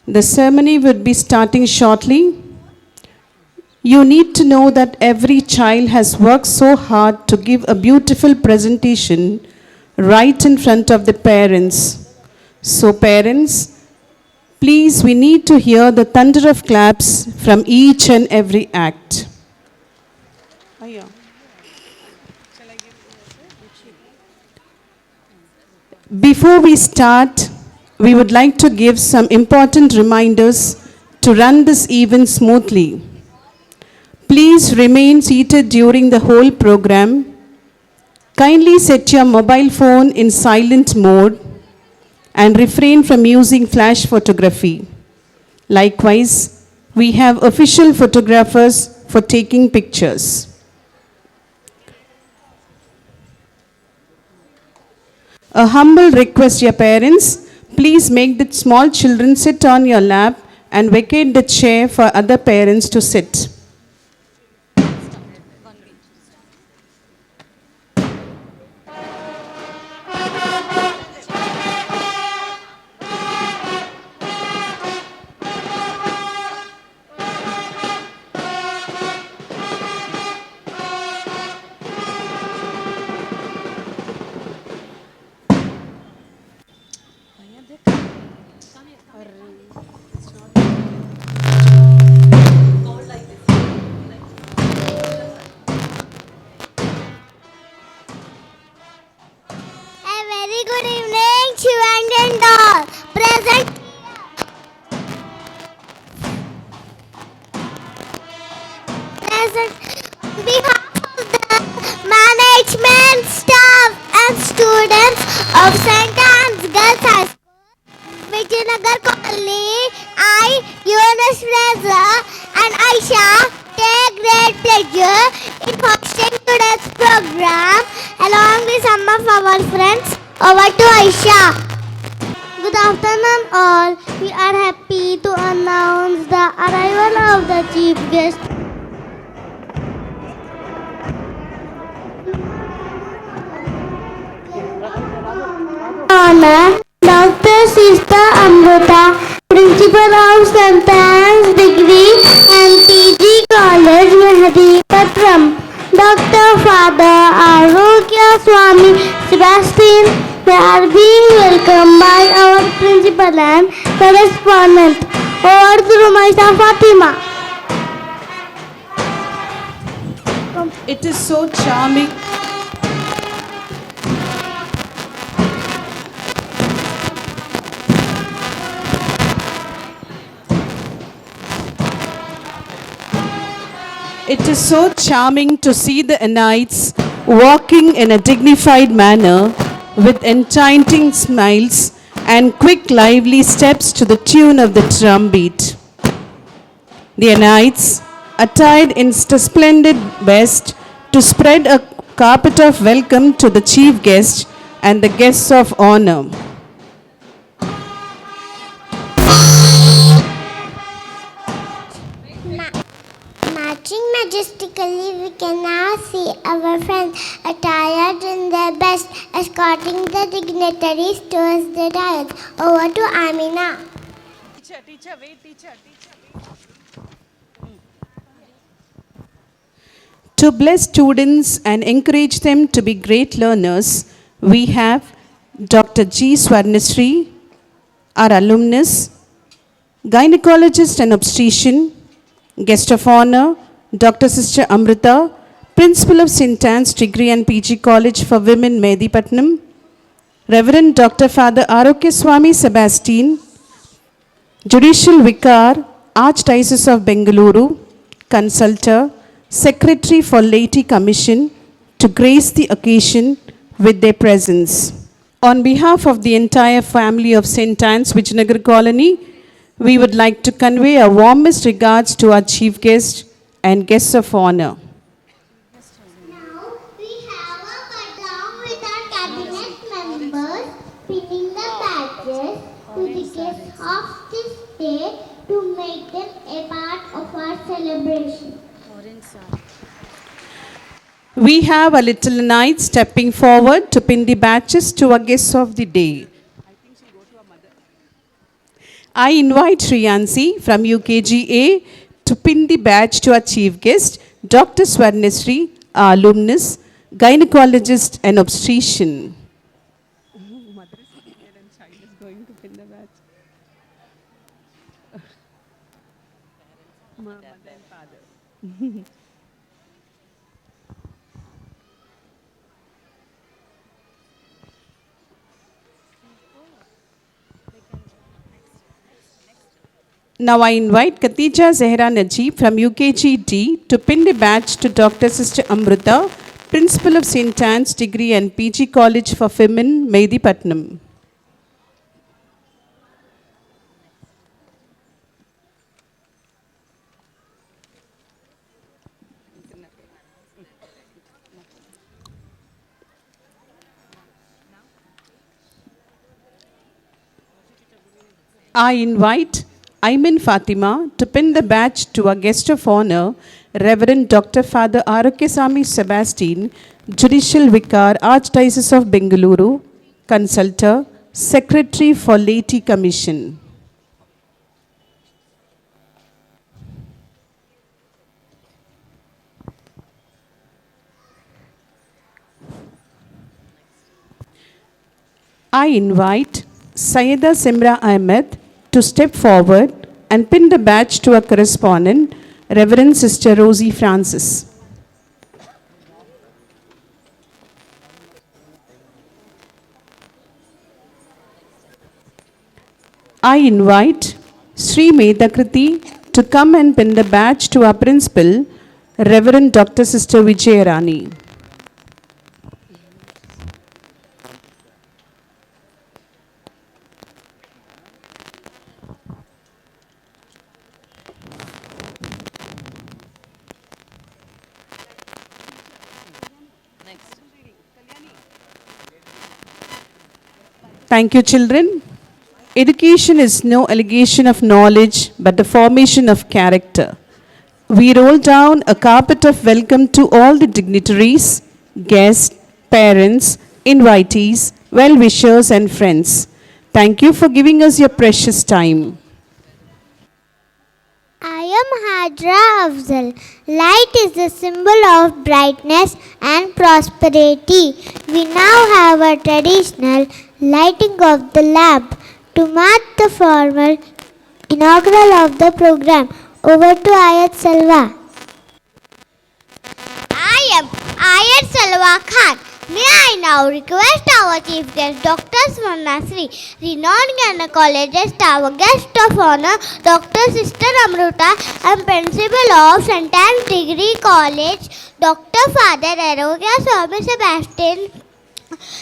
The ceremony would be starting shortly. You need to know that every child has worked so hard to give a beautiful presentation right in front of the parents. So parents, please, we need to hear the thunder of claps from each and every act. Before we start, we would like to give some important reminders to run this event smoothly. Please remain seated during the whole program. Kindly set your mobile phone in silent mode and refrain from using flash photography. Likewise, we have official photographers for taking pictures. A humble request, your parents, please make the small children sit on your lap and vacate the chair for other parents to sit. A very good evening, children and all. Present. Present. On behalf of the management, staff and students of St.Ann's Girls High School, Vijayanagar Colony, I, Yunus Reza and Aisha take great pleasure in hosting today's program along with some of our friends. Over to Aisha. Good afternoon all. We are happy to announce the arrival of the chief guest. Honor Dr. Sister Amrita, Principal of St.Ann's Degree and PG College, Mahadipatram. Dr. Father Arogya Swami Sebastian, they are being welcomed by our principal and correspondent. Over to Rumaisa Fatima. It is so charming. It is so charming to see the Annites walking in a dignified manner with enchanting smiles and quick, lively steps to the tune of the drumbeat. The Annites, attired in splendid best, to spread a carpet of welcome to the chief guest and the guests of honor. Marching majestically, we can now see our friends attired in their best, escorting the dignitaries towards the dais. Over to Amina. Teacher, wait. To bless students and encourage them to be great learners, we have Dr. G. Swarnasri, our alumnus, gynecologist and obstetrician, guest of honor, Dr. Sister Amrita, Principal of St.Anne's Degree and PG College for Women, Medipatnam, Reverend Dr. Father Arogya Swami Sebastian, Judicial Vicar, Archdiocese of Bengaluru, Consultor, Secretary for Laity Commission, to grace the occasion with their presence. On behalf of the entire family of St.Anne's Vijayanagar Colony, we would like to convey our warmest regards to our chief guest and guests of honor. Now we have a cut-down with our cabinet members pinning the badges to the guests of this day to make them a part of our celebration. We have a little knight stepping forward to pin the badges to our guests of the day. I invite Shriyansi from UKGA to pin the badge to our chief guest, Dr. Swarnesri, our alumnus, gynecologist and obstetrician. Now I invite Khatija Zehra Najib from UKGD to pin the badge to Dr. Sister Amrita, Principal of St.Ann's Degree and PG College for Women, Mehdipatnam. I invite Ayman Fatima to pin the badge to our guest of honor, Reverend Dr. Father Arokyasamy Sebastian, Judicial Vicar, Archdiocese of Bengaluru, Consultor, Secretary for Laity Commission. I invite Sayeda Simra Ahmed to step forward and pin the badge to our correspondent, Reverend Sister Rosie Francis. I invite Sri Medhakriti to come and pin the badge to our principal, Reverend Dr. Sister Vijayarani. Thank you, children. Education is no allegation of knowledge, but the formation of character. We roll down a carpet of welcome to all the dignitaries, guests, parents, invitees, well-wishers and friends. Thank you for giving us your precious time. I am Hajra Afzal. Light is the symbol of brightness and prosperity. We now have a traditional lighting of the lamp to mark the formal inaugural of the program. Over to Ayat Salwa. I am Ayat Salwa Khan. May I now request our chief guest, Dr. Swarnesri, renowned gynecologist, our guest of honor, Dr. Sister Amruta, and Principal of St.Ann Degree College, Dr. Father Arokyasamy Sebastian,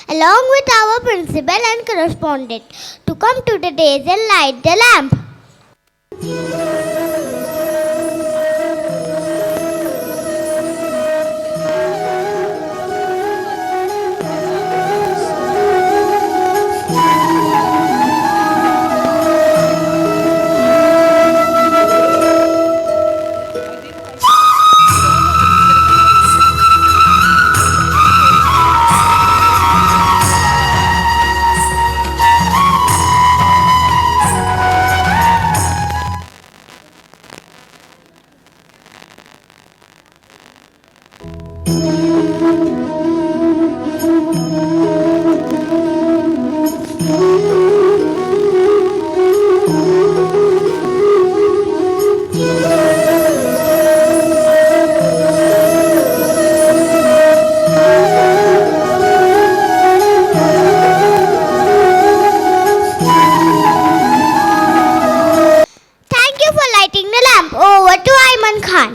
along with our principal and correspondent, to come to the dais and light the lamp. Thank you for lighting the lamp. Over to Ayman Khan.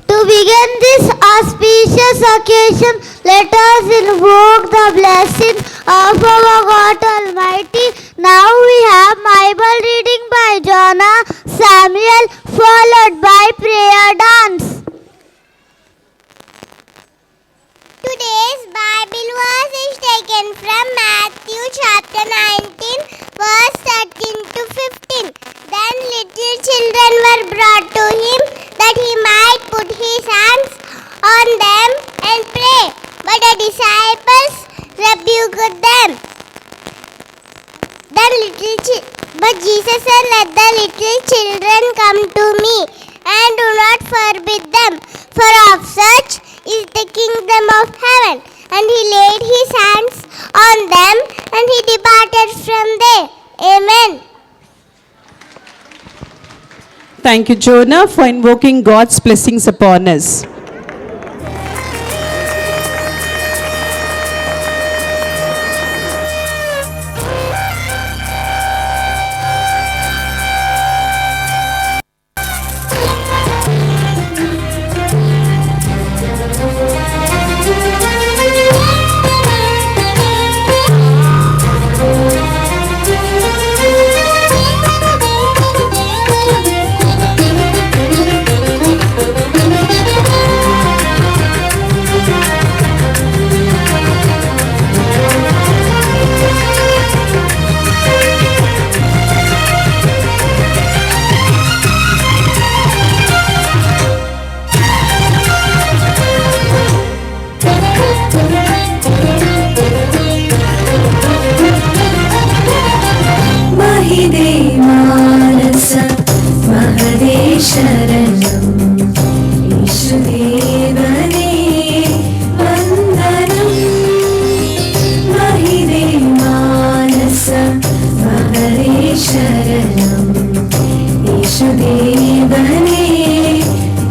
To begin this auspicious occasion, let us invoke the blessing of our God Almighty. Now we have Bible reading by Jonah Samuel, followed by prayer dance. Today's Bible verse is taken from Matthew chapter 19, verse 13 to 15. Then little children were brought to him that he might put his hands on them and pray. But the disciples rebuked them. Then but Jesus said, "Let the little children come to me, and do not forbid them, for of such is the kingdom of heaven." And he laid his hands on them, and he departed from there. Amen. Thank you, Jonah, for invoking God's blessings upon us. महिदे मानस महदे शरणम् ईशुदेवने वन्दनम् महिदे मानस महदे शरणम् ईशुदेवने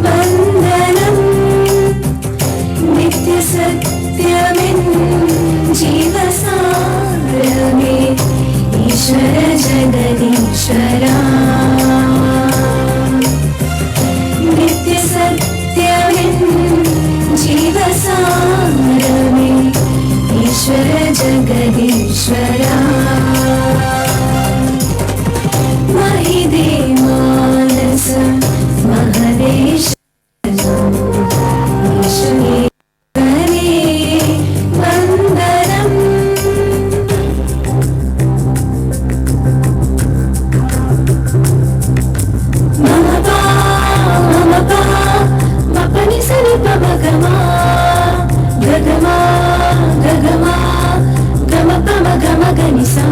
वन्दनम् नित्यसत्यमिन् जीवसारमे ईश्वर जगदीश्वरा नित्यसत्यमिन् जीवसारमे ईश्वर जगदीश्वरा महिदे मानस महदेश ईश्वरे वन्दनम् मपनि सनि पमगमा गगमा गगमा गम पम गम गनिसा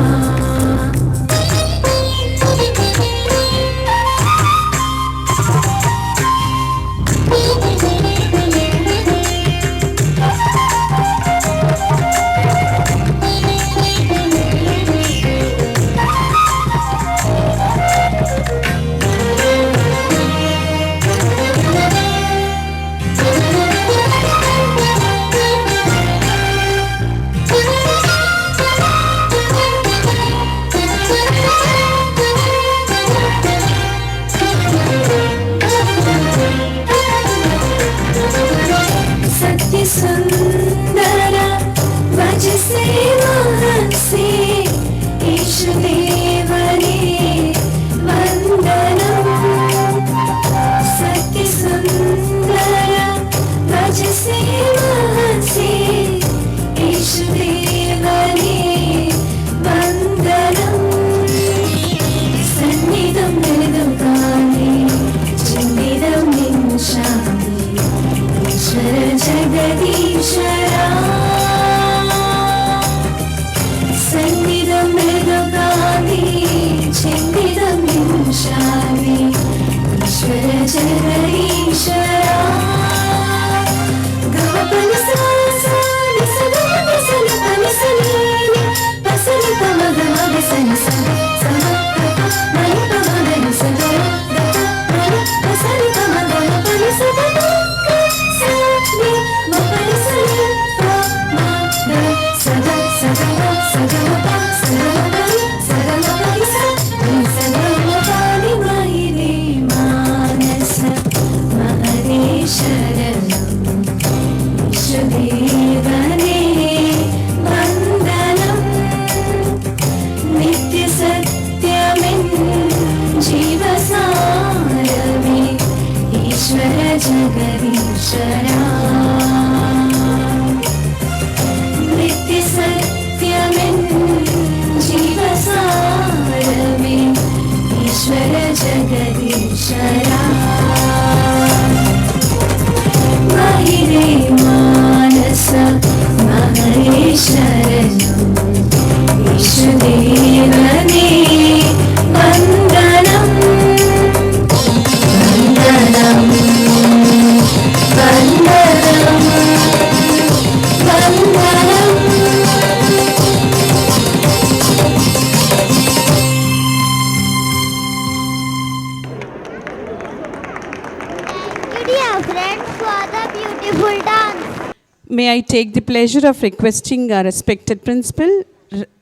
May I take the pleasure of requesting our respected principal,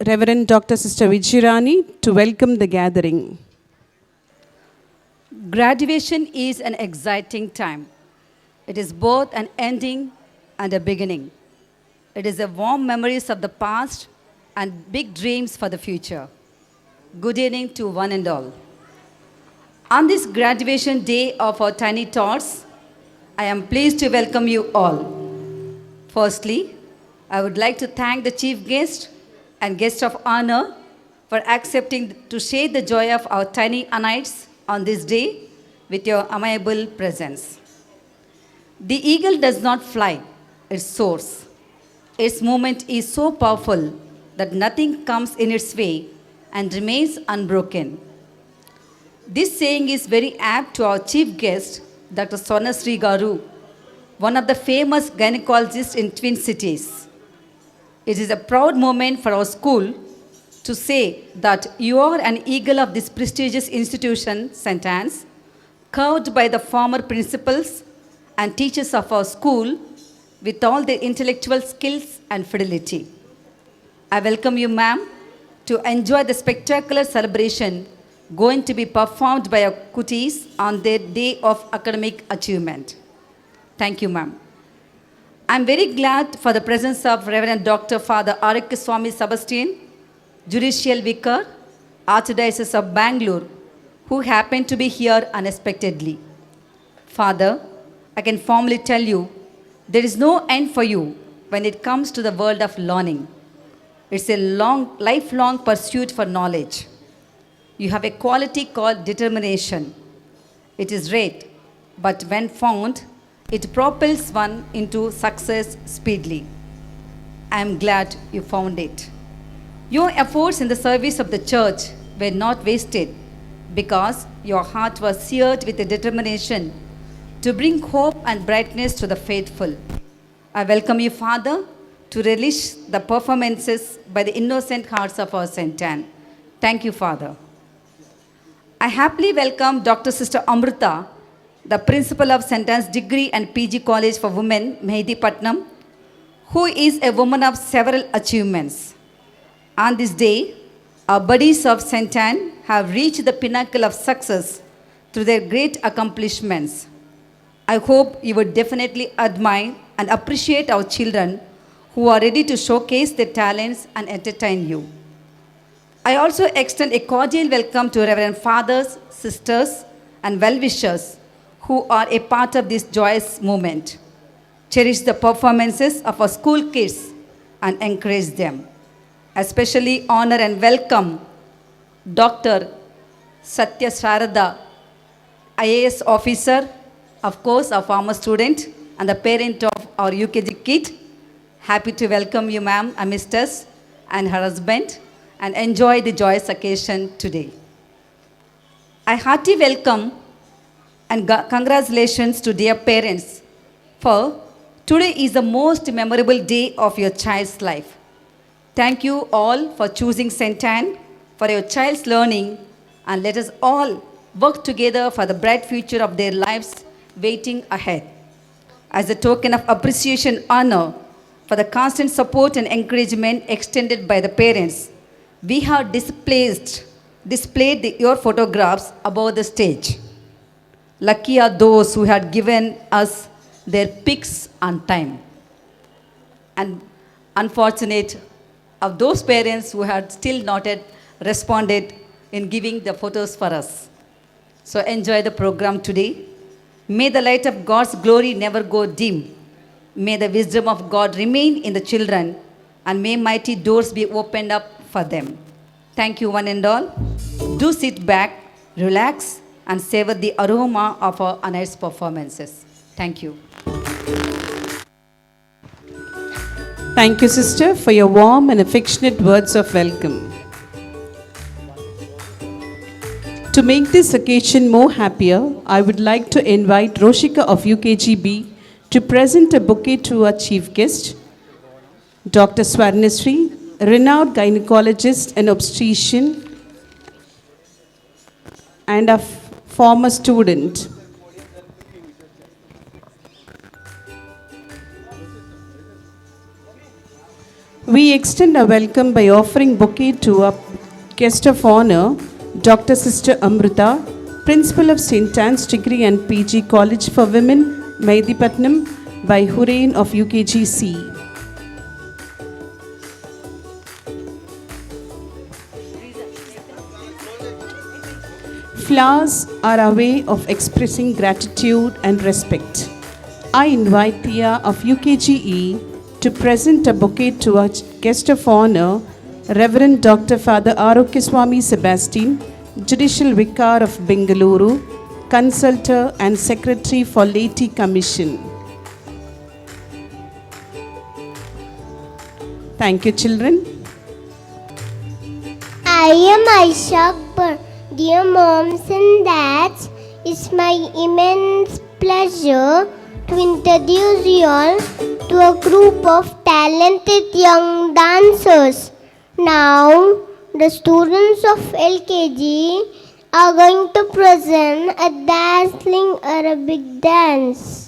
Reverend Dr. Sister Vijirani, to welcome the gathering. Graduation is an exciting time. It is both an ending and a beginning. It is a warm memories of the past and big dreams for the future. Good evening to one and all. On this graduation day of our tiny tots, I am pleased to welcome you all. Firstly, I would like to thank the chief guest and guest of honor for accepting to share the joy of our tiny Annites on this day with your amiable presence. The eagle does not fly, it soars. Its movement is so powerful that nothing comes in its way and remains unbroken. This saying is very apt to our chief guest, Dr. Swarnasri Garu, one of the famous gynecologists in Twin Cities. It is a proud moment for our school to say that you are an eagle of this prestigious institution, St.Ann's, curved by the former principals and teachers of our school with all their intellectual skills and fidelity. I welcome you, ma'am, to enjoy the spectacular celebration going to be performed by our cuties on their day of academic achievement. Thank you, ma'am. I'm very glad for the presence of Reverend Dr. Father Arik Swami Sebastian, Judicial Vicar, Archdiocese of Bangalore, who happened to be here unexpectedly. Father, I can formally tell you, there is no end for you when it comes to the world of learning. It's a lifelong pursuit for knowledge. You have a quality called determination. It is rare, but when found, it propels one into success speedily. I am glad you found it. Your efforts in the service of the church were not wasted because your heart was seared with a determination to bring hope and brightness to the faithful. I welcome you, Father, to relish the performances by the innocent hearts of our St.Ann. Thank you, Father. I happily welcome Dr. Sister Amrita, the principal of St.Ann's Degree and PG College for Women, Mehedipatnam, who is a woman of several achievements. On this day, our buddies of St.Ann have reached the pinnacle of success through their great accomplishments. I hope you would definitely admire and appreciate our children who are ready to showcase their talents and entertain you. I also extend a cordial welcome to Reverend Fathers, Sisters, and well-wishers who are a part of this joyous moment. Cherish the performances of our school kids and encourage them. Especially honor and welcome Dr. Satya Sharada, IAS officer, of course, a former student and the parent of our UKG kid. Happy to welcome you, ma'am, Amistus, and her husband, and enjoy the joyous occasion today. I heartily welcome and congratulations to dear parents, for today is the most memorable day of your child's life. Thank you all for choosing St.Ann for your child's learning, and let us all work together for the bright future of their lives waiting ahead. As a token of appreciation and honor for the constant support and encouragement extended by the parents, we have displayed your photographs above the stage. Lucky are those who had given us their pics on time. And unfortunate of those parents who had still not yet responded in giving the photos for us. So enjoy the program today. May the light of God's glory never go dim. May the wisdom of God remain in the children, and may mighty doors be opened up for them. Thank you, one and all. Do sit back, relax, and savor the aroma of our honors performances. Thank you. Thank you, sister, for your warm and affectionate words of welcome. To make this occasion more happier, I would like to invite Roshika of UKGB to present a bouquet to our chief guest, Dr. Swarnasri, renowned gynecologist and obstetrician, and a former student. We extend a welcome by offering bouquet to our guest of honor, Dr. Sister Amrita, Principal of St.Ann's Degree and PG College for Women, Mehedipatnam, by Hurain of UKGC. Flowers are a way of expressing gratitude and respect. I invite Tia of UKGE to present a bouquet to our guest of honor, Reverend Dr. Father Arokyaswamy Sebastian, Judicial Vicar of Bengaluru, Consultor and Secretary for Laity Commission. Thank you, children. I am Aisha Akbar. Dear moms and dads, it's my immense pleasure to introduce you all to a group of talented young dancers. Now, the students of LKG are going to present a dazzling Arabic dance.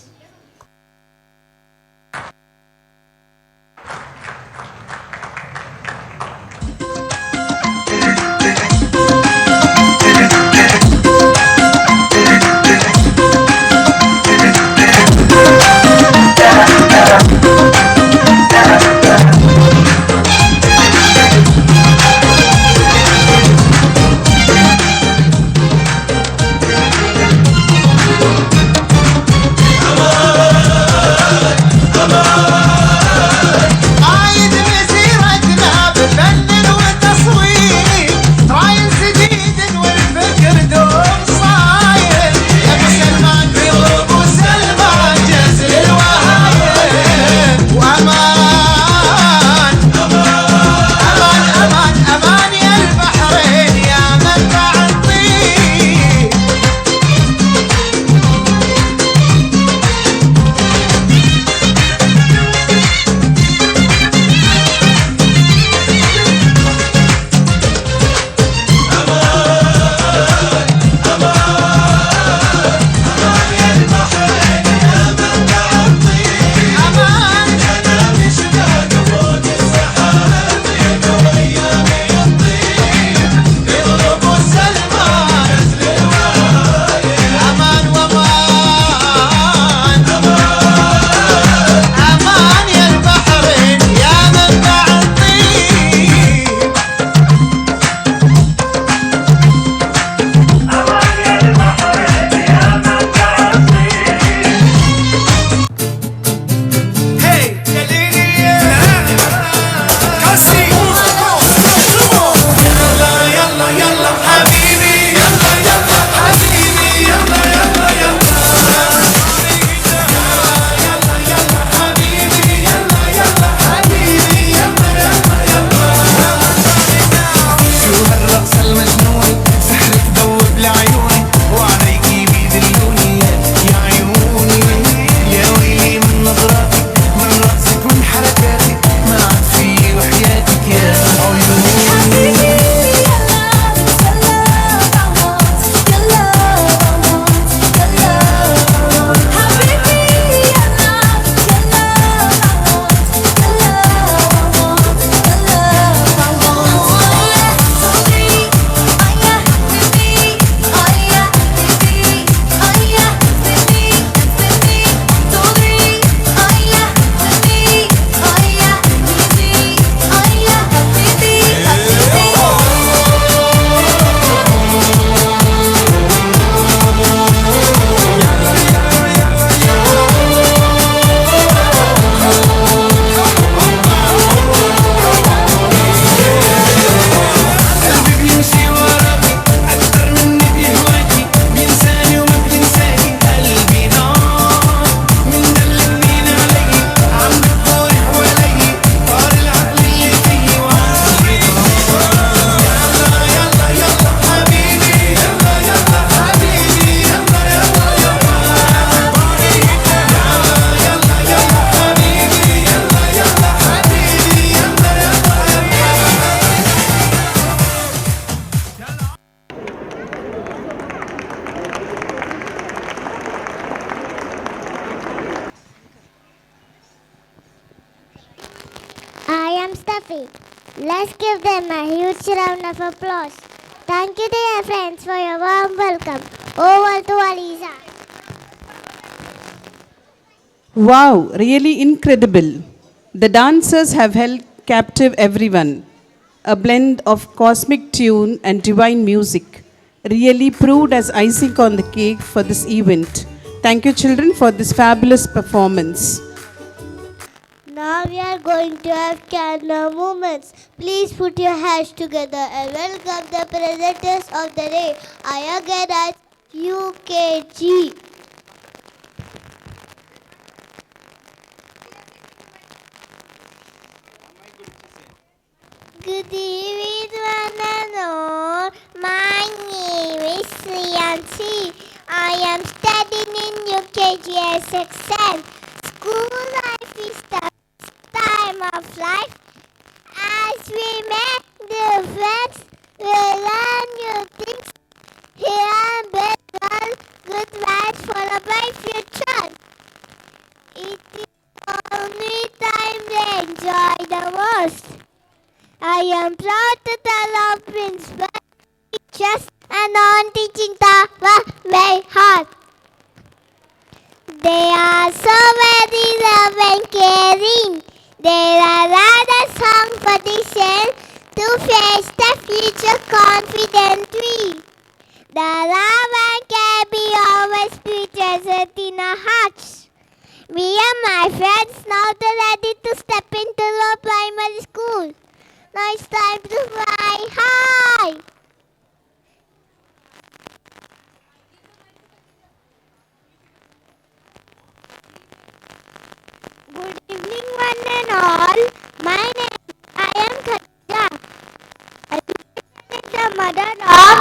story. Let's give them a huge round of applause. Thank you, dear friends, for your warm welcome. Over to Alisa. Wow, really incredible. The dancers have held captive everyone. A blend of cosmic tune and divine music really proved as icing on the cake for this event. Thank you, children, for this fabulous performance. Now we are going to have camera moments. Please put your hands together and welcome the presenters of the day. I again as UKG. Good evening, one and all. My name is Sriyanshi. I am studying in UKG as Excel. School life is the time of life. As we make new friends, we learn new things. Here and build good vibes for a bright future. It is the only time we enjoy the most. I am proud to tell our principal, teachers, and non-teaching staff were very hard. They are so very loving and caring. They are rather strong position to face the future confidently. The love and care be always be present in our hearts. Me and my friends now ready to step into the primary school. Now it's time to fly high. Good evening, one and all. My name I am Khatija. Education is the mother of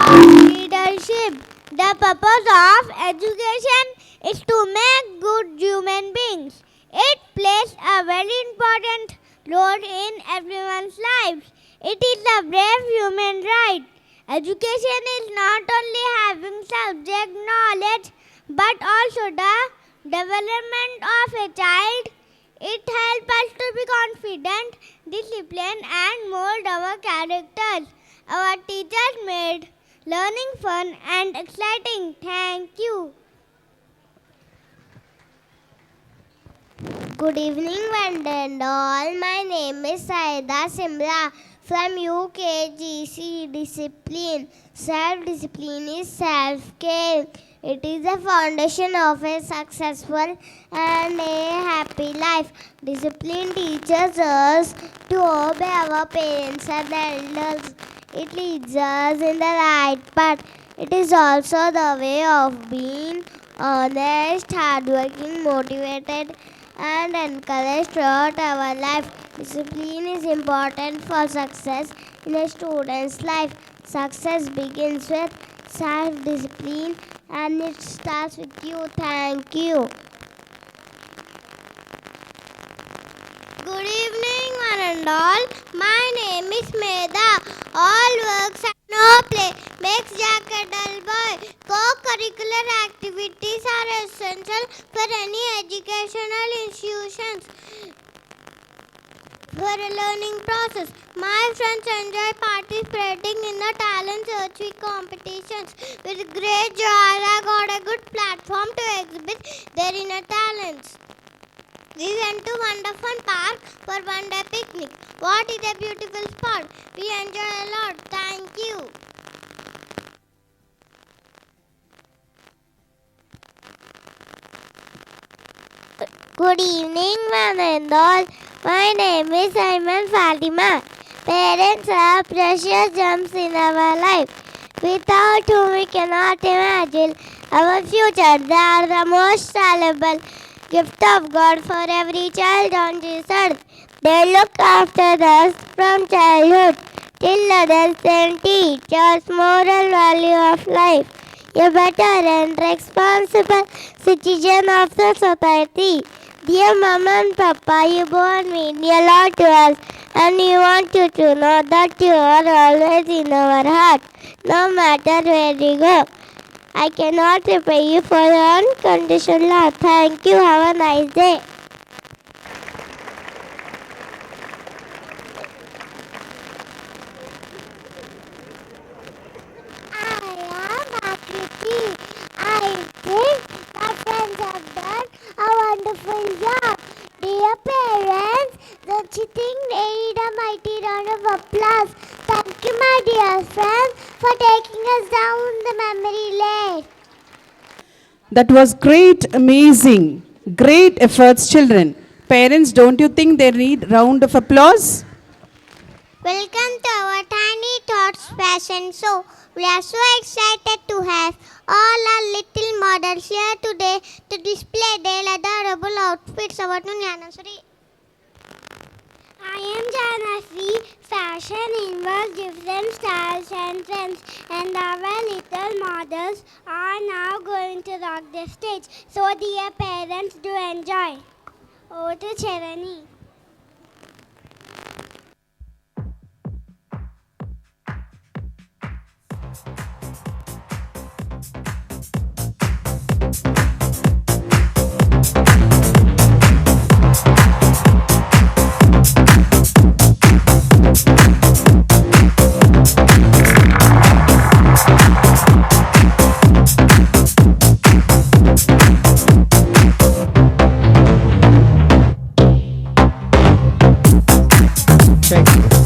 leadership. The purpose of education is to make good human beings. It plays a very important role in everyone's lives. It is a brave human right. Education is not only having subject knowledge but also the development of a child. It helps us to be confident, disciplined, and mold our characters. Our teachers made learning fun and exciting. Thank you. Good evening, one and all. My name is Saida Simra from UKGC Discipline. Self-discipline is self-care. It is the foundation of a successful and a happy life. Discipline teaches us to obey our parents and elders. It leads us in the right path. It is also the way of being honest, hardworking, motivated, and encouraged throughout our life. Discipline is important for success in a student's life. Success begins with self-discipline and it starts with you. Thank you. Good evening, one and all. My name is Meda. All works and no play makes Jack a dull boy. Co-curricular activities are essential for any educational institutions for a learning process. My friends enjoy participating in the talent search week competitions. With great joy, I got a good platform to exhibit their inner talents. We went to Wonderful Park for one day picnic. What is a beautiful spot. We enjoy a lot. Thank you. Good evening, one and all. My name is Simon Fatima. Parents are precious gems in our life. Without whom we cannot imagine our future. They are the most valuable gift of God for every child on this earth. They look after us from childhood till adults and teach us moral value of life. A better and responsible citizen of the society. Dear Mama and Papa, you born me a lot to us, and we want you to know that you are always in our heart, no matter where we go. I cannot repay you for your unconditional love. Thank you. Have a nice day. That was great, amazing, great efforts, children. Parents, don't you think they need round of applause? Welcome to our Tiny Thoughts fashion show. We are so excited to have all our little models here today to display their adorable outfits. Over to Nyanasuri. I am Janasri. Fashion involves different styles and trends, and our little models are now going to rock the stage. So, dear parents, do enjoy. Over to Charani. Check.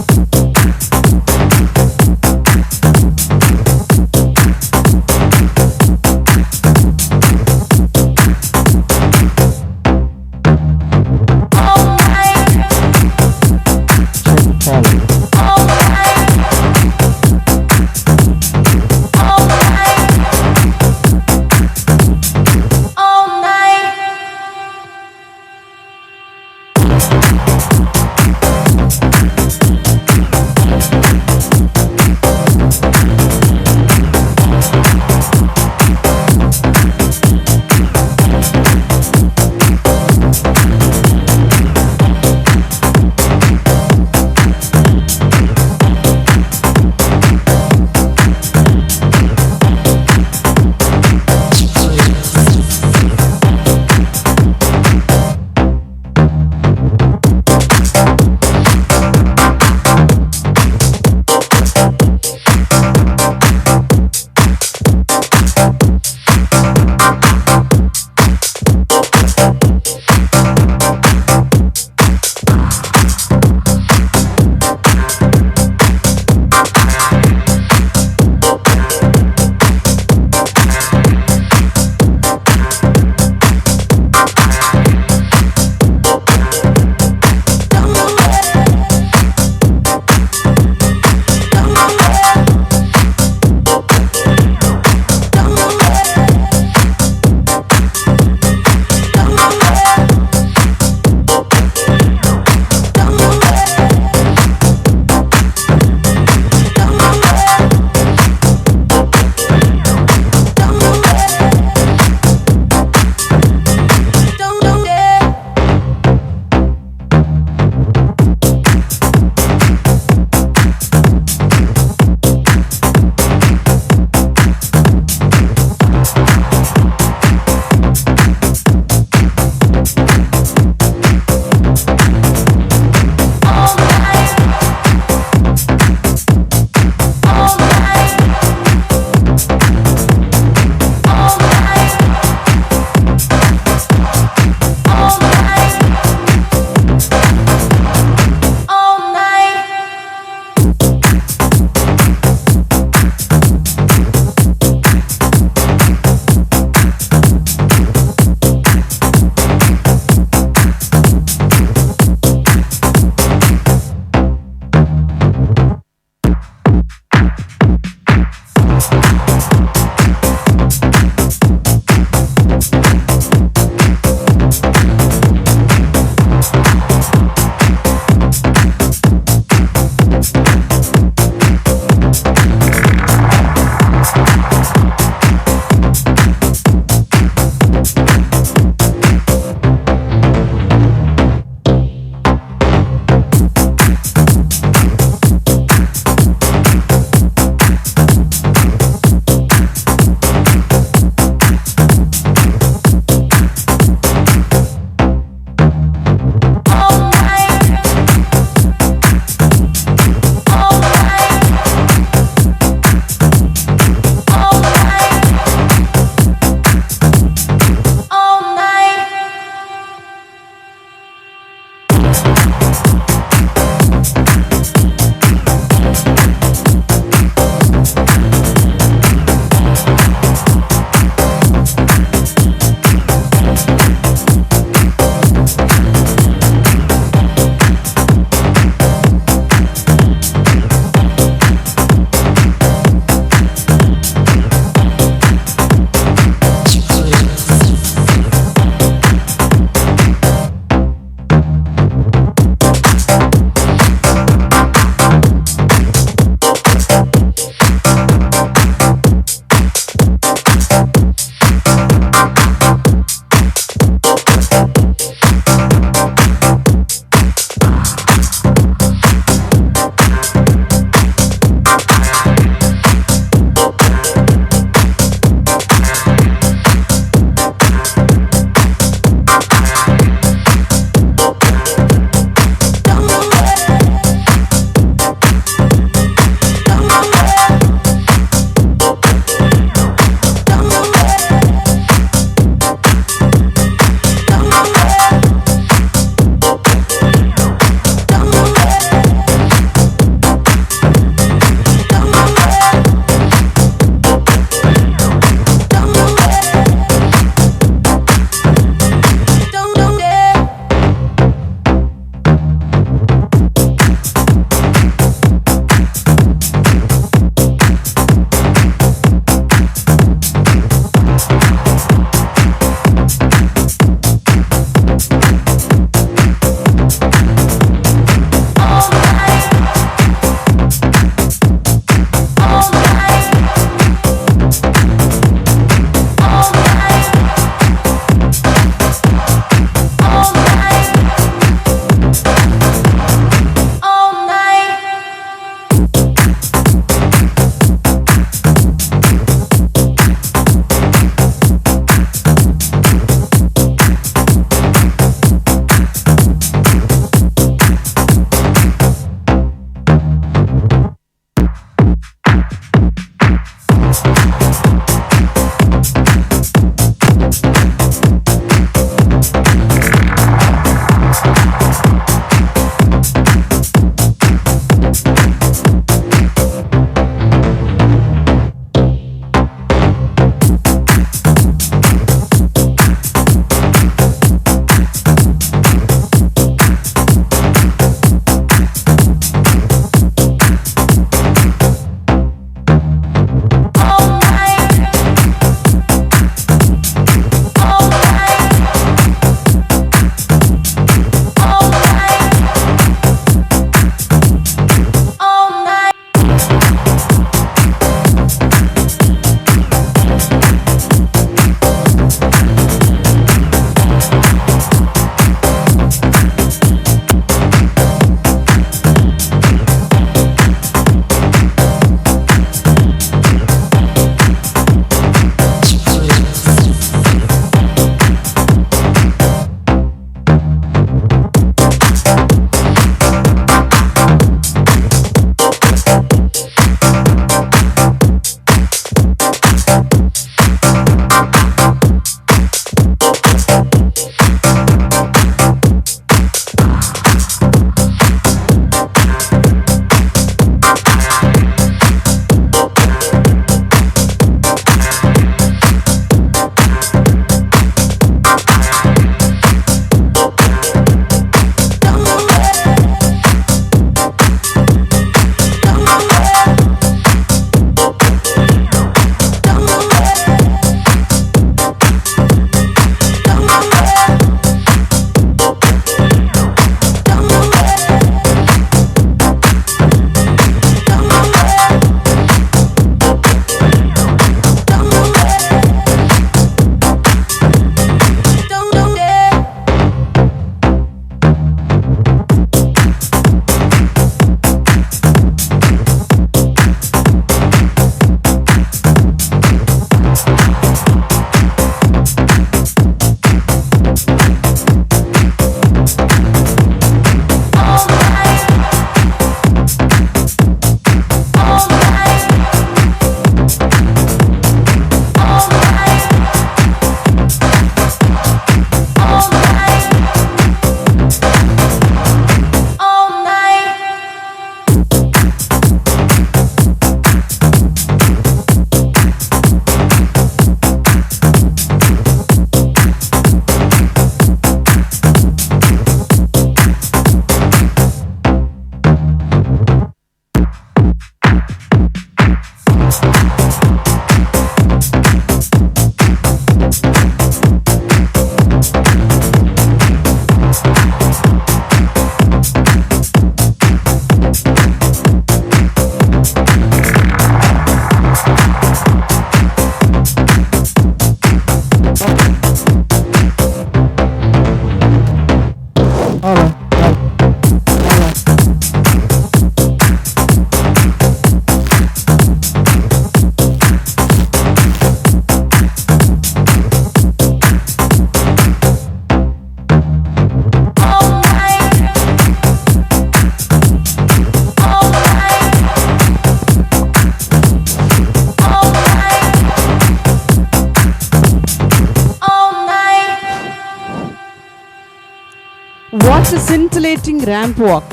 What a scintillating ramp walk.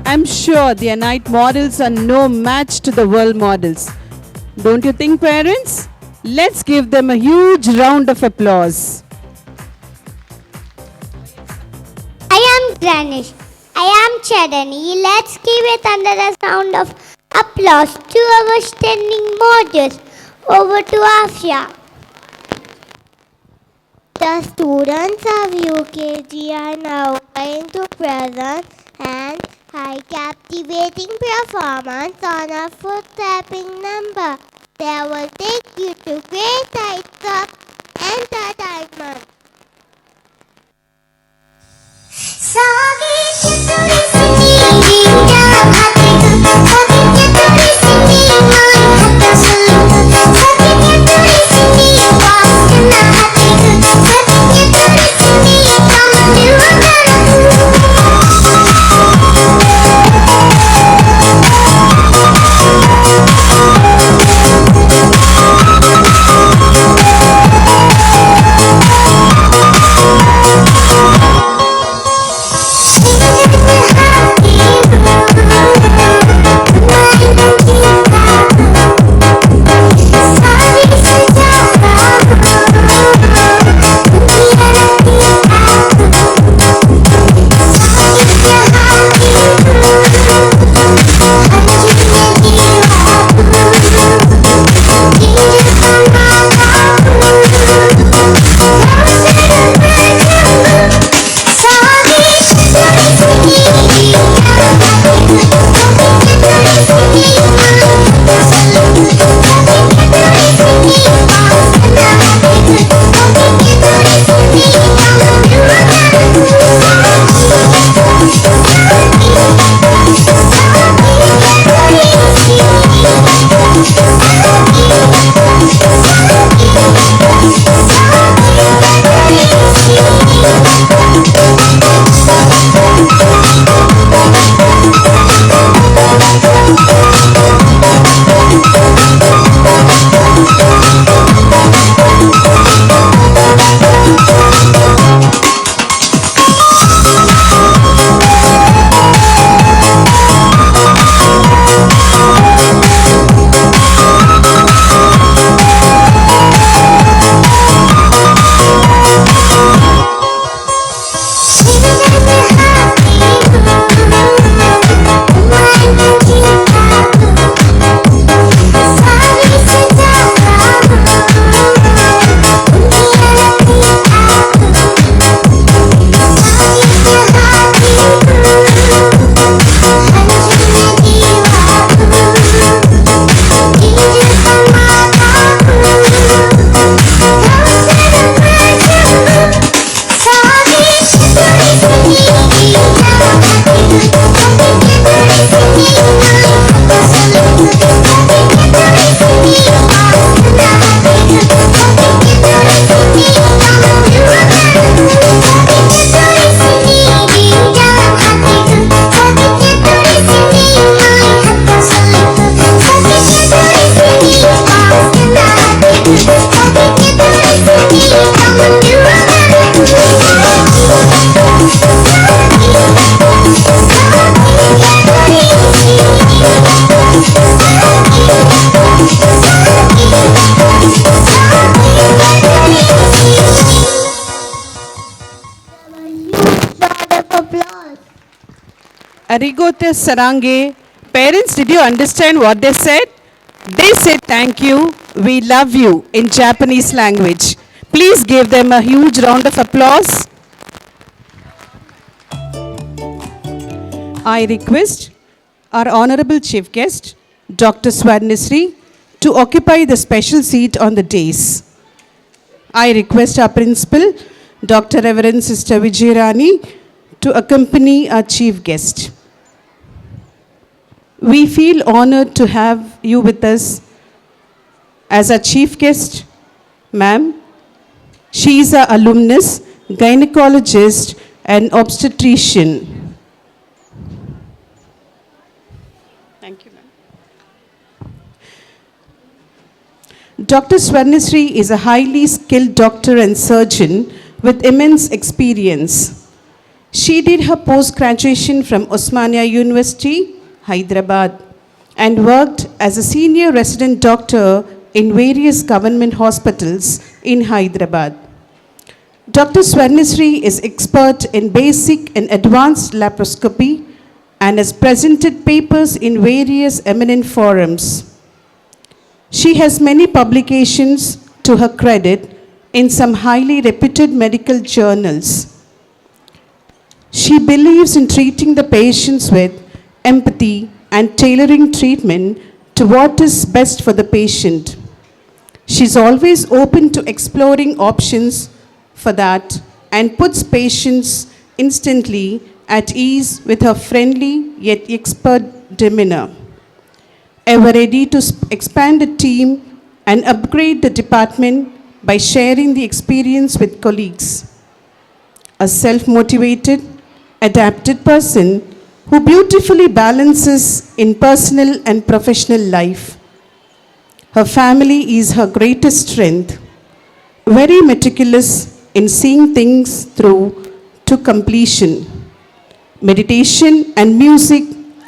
I'm sure the Anite models are no match to the world models. Don't you think, parents? Let's give them a huge round of applause. I am Granish. I am Charani. Let's give it another round of applause to our standing models. Over to Afia. The students of UKG are now going to present and high captivating performance on a foot tapping number. They will take you to great heights of entertainment. Arigote Sarange. Parents, did you understand what they said? They said thank you, we love you in Japanese language. Please give them a huge round of applause. I request our honorable chief guest, Dr. Swarnisri, to occupy the special seat on the dais. I request our principal, Dr. Reverend Sister Vijayarani, to accompany our chief guest. We feel honored to have you with us as our chief guest, ma'am. She is our alumnus, gynecologist, and obstetrician. Thank you, ma'am. Dr. Swarnisri is a highly skilled doctor and surgeon with immense experience. She did her post-graduation from Osmania University, Hyderabad, and worked as a senior resident doctor in various government hospitals in Hyderabad. Dr. Swarnisri is expert in basic and advanced laparoscopy and has presented papers in various eminent forums. She has many publications to her credit in some highly reputed medical journals. She believes in treating the patients with empathy and tailoring treatment to what is best for the patient. She's always open to exploring options for that and puts patients instantly at ease with her friendly yet expert demeanor. Ever ready to expand the team and upgrade the department by sharing the experience with colleagues. A self-motivated, adapted person who beautifully balances in personal and professional life. Her family is her greatest strength, very meticulous in seeing things through to completion. Meditation and music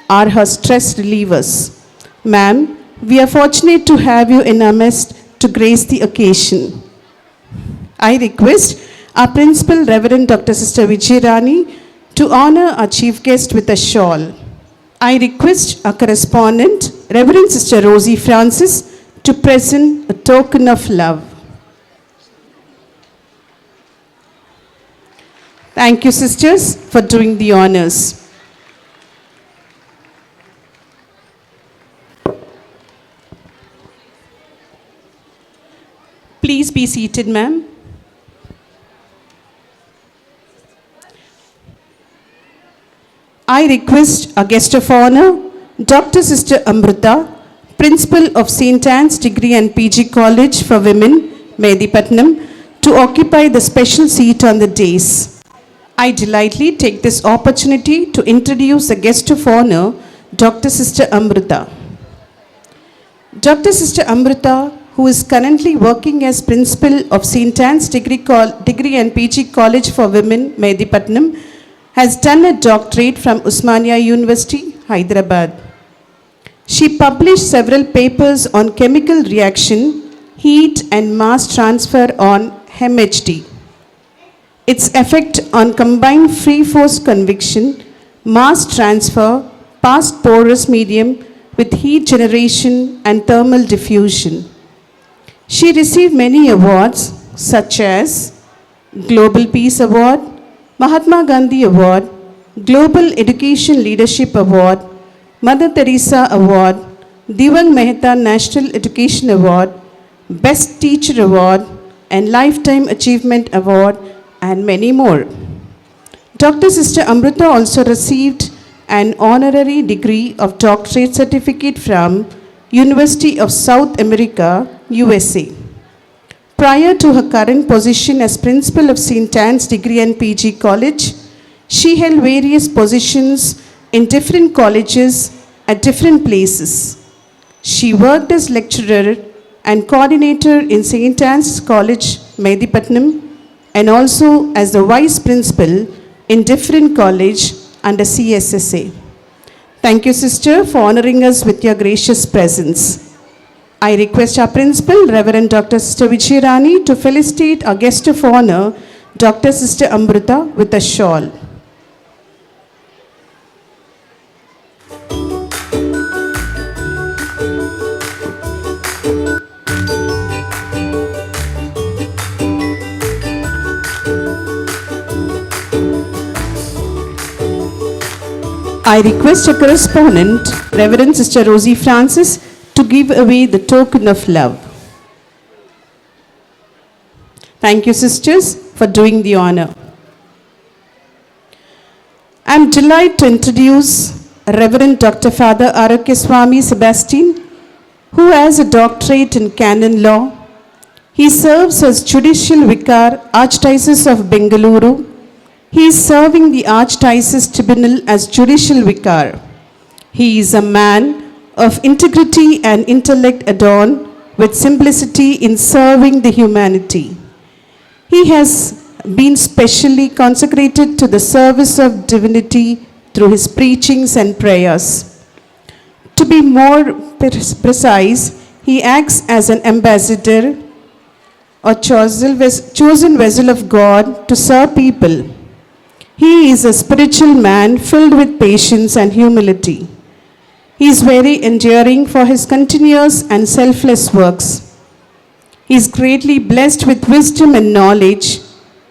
are her stress relievers. Ma'am, we are fortunate to have you in our midst to grace the occasion. I request our Principal, Reverend Dr. Sister Vijayarani, to honor our chief guest with a shawl. I request our correspondent, Reverend Sister Rosie Francis, to present a token of love. Thank you, sisters, for doing the honors. Please be seated, ma'am. I request a guest of honor, Dr. Sister Amrita, Principal of St.Ann's Degree and PG College for Women, Medipatnam, to occupy the special seat on the dais. I delightfully take this opportunity to introduce a guest of honor, Dr. Sister Amrita. Dr. Sister Amrita, who is currently working as Principal of St.Ann's Degree and PG College for Women, Medipatnam, has done a doctorate from Osmania University, Hyderabad. She published several papers on chemical reaction, heat and mass transfer on MHD, its effect on combined free force convection, mass transfer, past porous medium with heat generation and thermal diffusion. She received many awards such as Global Peace Award, Mahatma Gandhi Award, Global Education Leadership Award, Mother Teresa Award, Divang Mehta National Education Award, Best Teacher Award, and Lifetime Achievement Award, and many more. Dr. Sister Amrita also received an honorary degree of doctorate certificate from University of South America, USA. Prior to her current position as Principal of St.Ann's Degree and PG College, she held various positions in different colleges at different places. She worked as lecturer and coordinator in St.Ann's College, Medipatnam, and also as the Vice Principal in different college under CSSA. Thank you, sister, for honoring us with your gracious presence. I request our Principal, Reverend Dr. Sister Vijayarani, to felicitate our guest of honor, Dr. Sister Amrita, with a shawl. I request a correspondent, Reverend Sister Rosie Francis, to give away the token of love. Thank you, sisters, for doing the honor. I am delighted to introduce Reverend Dr. Father Arokya Swami Sebastian, who has a doctorate in canon law. He serves as Judicial Vicar, Archdiocese of Bengaluru. He is serving the Archdiocese Tribunal as Judicial Vicar. He is a man of integrity and intellect adorned with simplicity in serving the humanity. He has been specially consecrated to the service of divinity through his preachings and prayers. To be more precise, he acts as an ambassador or chosen vessel of God to serve people. He is a spiritual man filled with patience and humility. He is very enduring for his continuous and selfless works. He is greatly blessed with wisdom and knowledge,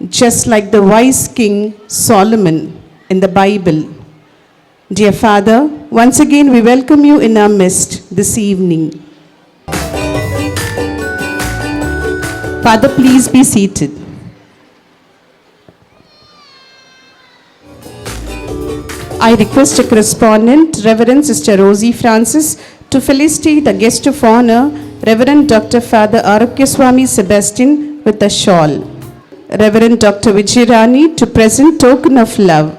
just like the wise king Solomon in the Bible. Dear Father, once again we welcome you in our midst this evening. Father, please be seated. I request a correspondent, Reverend Sister Rosie Francis, to felicitate the guest of honor, Reverend Dr. Father Arakyaswamy Sebastian, with a shawl. Reverend Dr. Vijayarani to present token of love.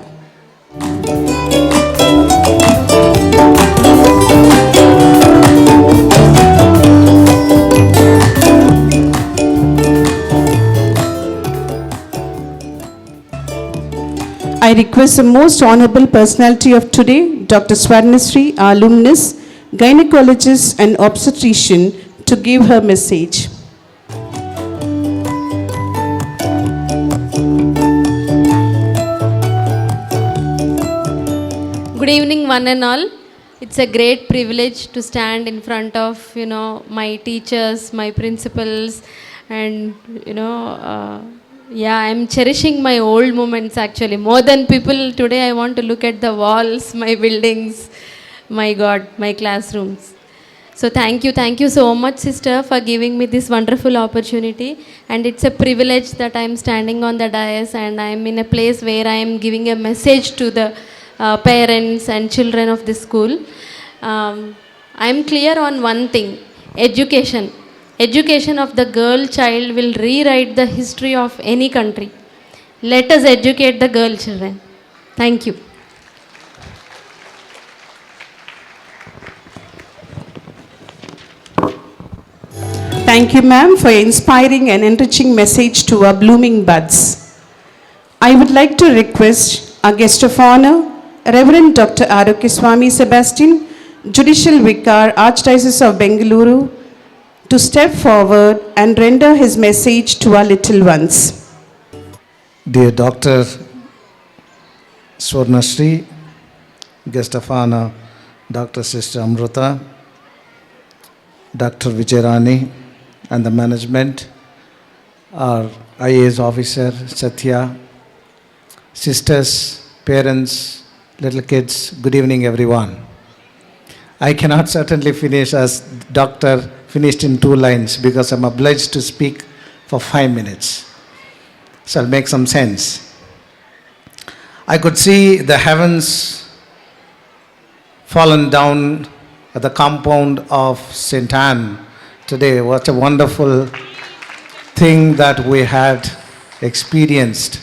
I request the most honorable personality of today, Dr. Swarnasri, our alumnus, gynecologist and obstetrician, to give her message. Good evening, one and all. It's a great privilege to stand in front of, my teachers, my principals, and, I'm cherishing my old moments actually. More than people, today I want to look at the walls, my buildings, my God, my classrooms. So thank you so much, sister, for giving me this wonderful opportunity. And it's a privilege that I'm standing on the dais and I'm in a place where I am giving a message to the parents and children of this school. I'm clear on one thing: education. Education of the girl child will rewrite the history of any country. Let us educate the girl children. Thank you. Thank you, ma'am, for your inspiring and enriching message to our blooming buds. I would like to request our guest of honor, Reverend Dr. Arakyaswamy Sebastian, Judicial Vicar, Archdiocese of Bengaluru, to step forward and render his message to our little ones. Dear Dr. Swarnasri, guest of honor, Dr. Sister Amruta, Dr. Vijayarani, and the management, our IAS officer, Satya, sisters, parents, little kids, good evening everyone. I cannot certainly finish as Doctor finished in 2 lines because I'm obliged to speak for 5 minutes. So I'll make some sense. I could see the heavens fallen down at the compound of St.Ann today. What a wonderful thing that we had experienced.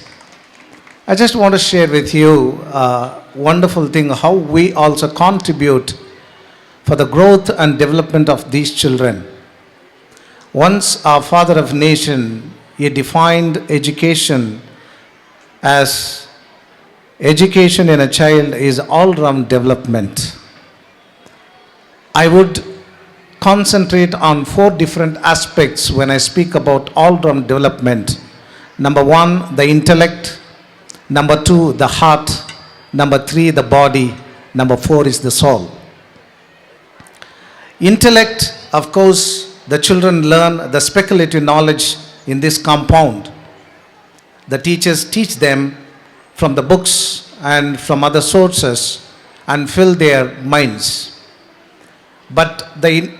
I just want to share with you a wonderful thing, how we also contribute for the growth and development of these children. Once our father of nation, he defined education as education in a child is all-round development. I would concentrate on 4 different aspects when I speak about all-round development. Number 1, the intellect. Number 2, the heart. Number 3, the body. Number 4 is the soul. Intellect, of course, the children learn the speculative knowledge in this compound. The teachers teach them from the books and from other sources and fill their minds. But the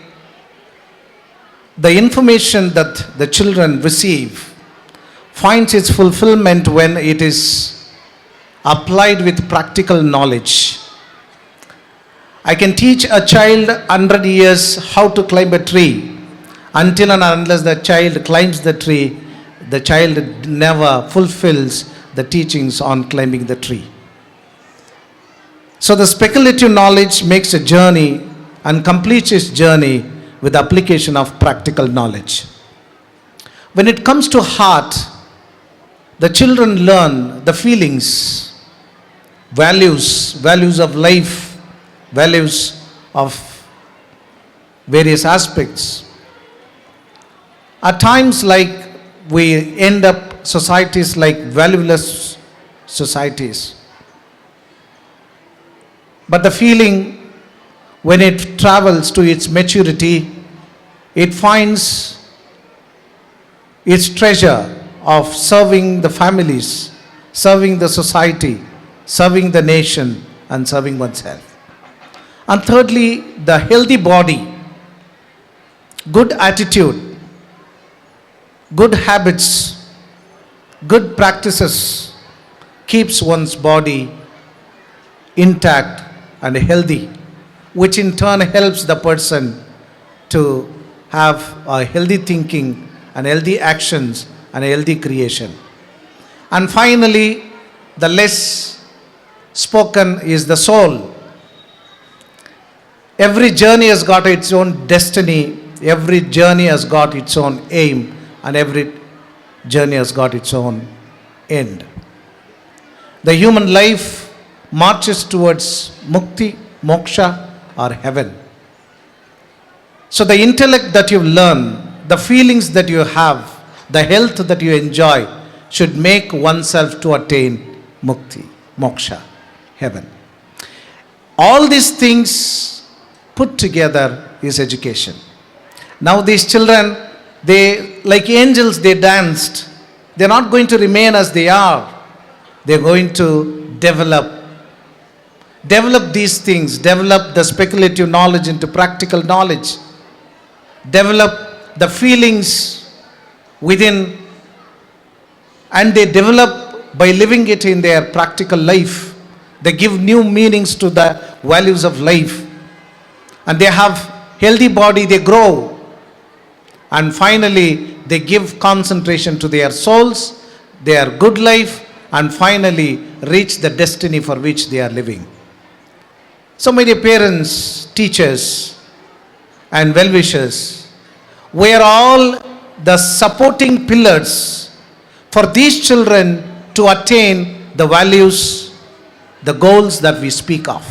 information that the children receive finds its fulfillment when it is applied with practical knowledge. I can teach a child 100 years how to climb a tree. Until and unless the child climbs the tree, the child never fulfills the teachings on climbing the tree. So the speculative knowledge makes a journey and completes its journey with the application of practical knowledge. When it comes to heart, The children learn the feelings, values of life, values of various aspects. At times, like, we end up societies like valueless societies. But the feeling, when it travels to its maturity, it finds its treasure of serving the families, serving the society, serving the nation, and serving oneself. And thirdly, the healthy body, good attitude, good habits, good practices keeps one's body intact and healthy, which in turn helps the person to have a healthy thinking and healthy actions and a healthy creation. And finally, the less spoken is the soul. Every journey has got its own destiny, every journey has got its own aim, and every journey has got its own end. The human life marches towards mukti, moksha, or heaven. So the intellect that you learn, the feelings that you have, the health that you enjoy should make oneself to attain mukti, moksha, heaven. All these things put together is education. Now these children, they, like angels, they danced. They're not going to remain as they are. They're going to develop these things, develop the speculative knowledge into practical knowledge, develop the feelings within, and they develop by living it in their practical life. They give new meanings to the values of life, and they have healthy body, they grow, and finally they give concentration to their souls, their good life, and finally reach the destiny for which they are living. So my dear parents, teachers, and well-wishers, we are all the supporting pillars for these children to attain the values, the goals that we speak of.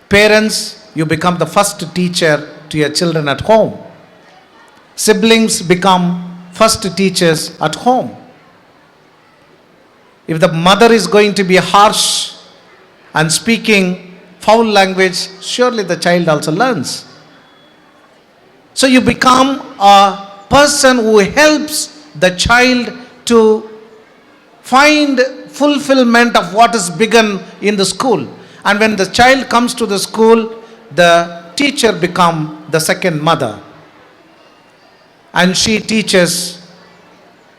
Parents, you become the first teacher to your children at home. Siblings become first teachers at home. If the mother is going to be harsh and speaking foul language, surely the child also learns. So you become a person who helps the child to find fulfillment of what is begun in the school. And when the child comes to the school, the teacher becomes the second mother. And she teaches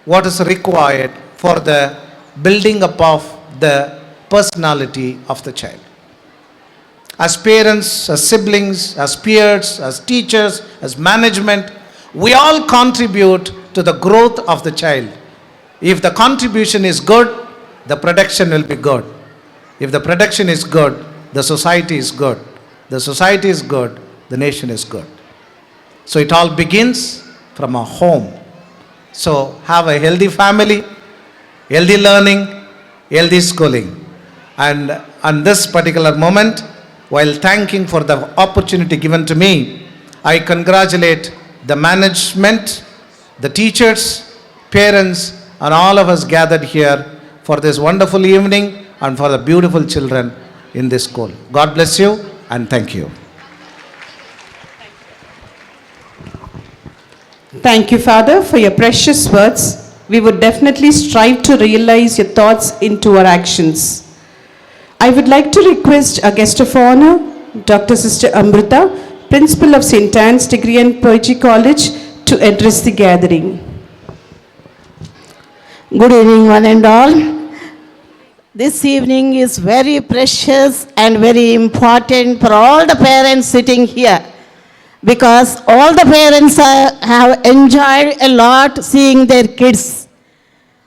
what is required for the building up of the personality of the child. As parents, as siblings, as peers, as teachers, as management, we all contribute to the growth of the child. If the contribution is good, the production will be good. If the production is good, the society is good. The society is good, the nation is good. So it all begins from a home. So have a healthy family, healthy learning, healthy schooling. And on this particular moment, while thanking for the opportunity given to me, I congratulate the management, the teachers, parents, and all of us gathered here for this wonderful evening and for the beautiful children in this school. God bless you and thank you. Thank you, Father, for your precious words. We would definitely strive to realize your thoughts into our actions. I would like to request our guest of honor, Dr. Sister Amrita, Principal of St.Ann's Degree and Poetry College, to address the gathering. Good evening, one and all. This evening is very precious and very important for all the parents sitting here, because all the parents have enjoyed a lot seeing their kids.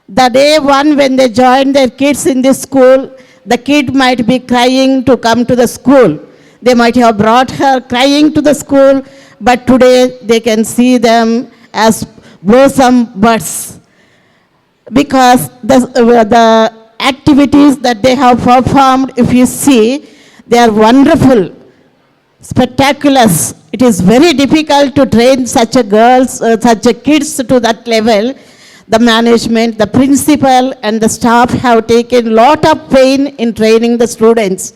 The day one when they join their kids in this school, the kid might be crying to come to the school. They might have brought her crying to the school, but today they can see them as blossom buds. because the activities that they have performed, if you see, they are wonderful, spectacular. It is very difficult to train such a girls, such a kids to that level. The management, the principal, and the staff have taken lot of pain in training the students.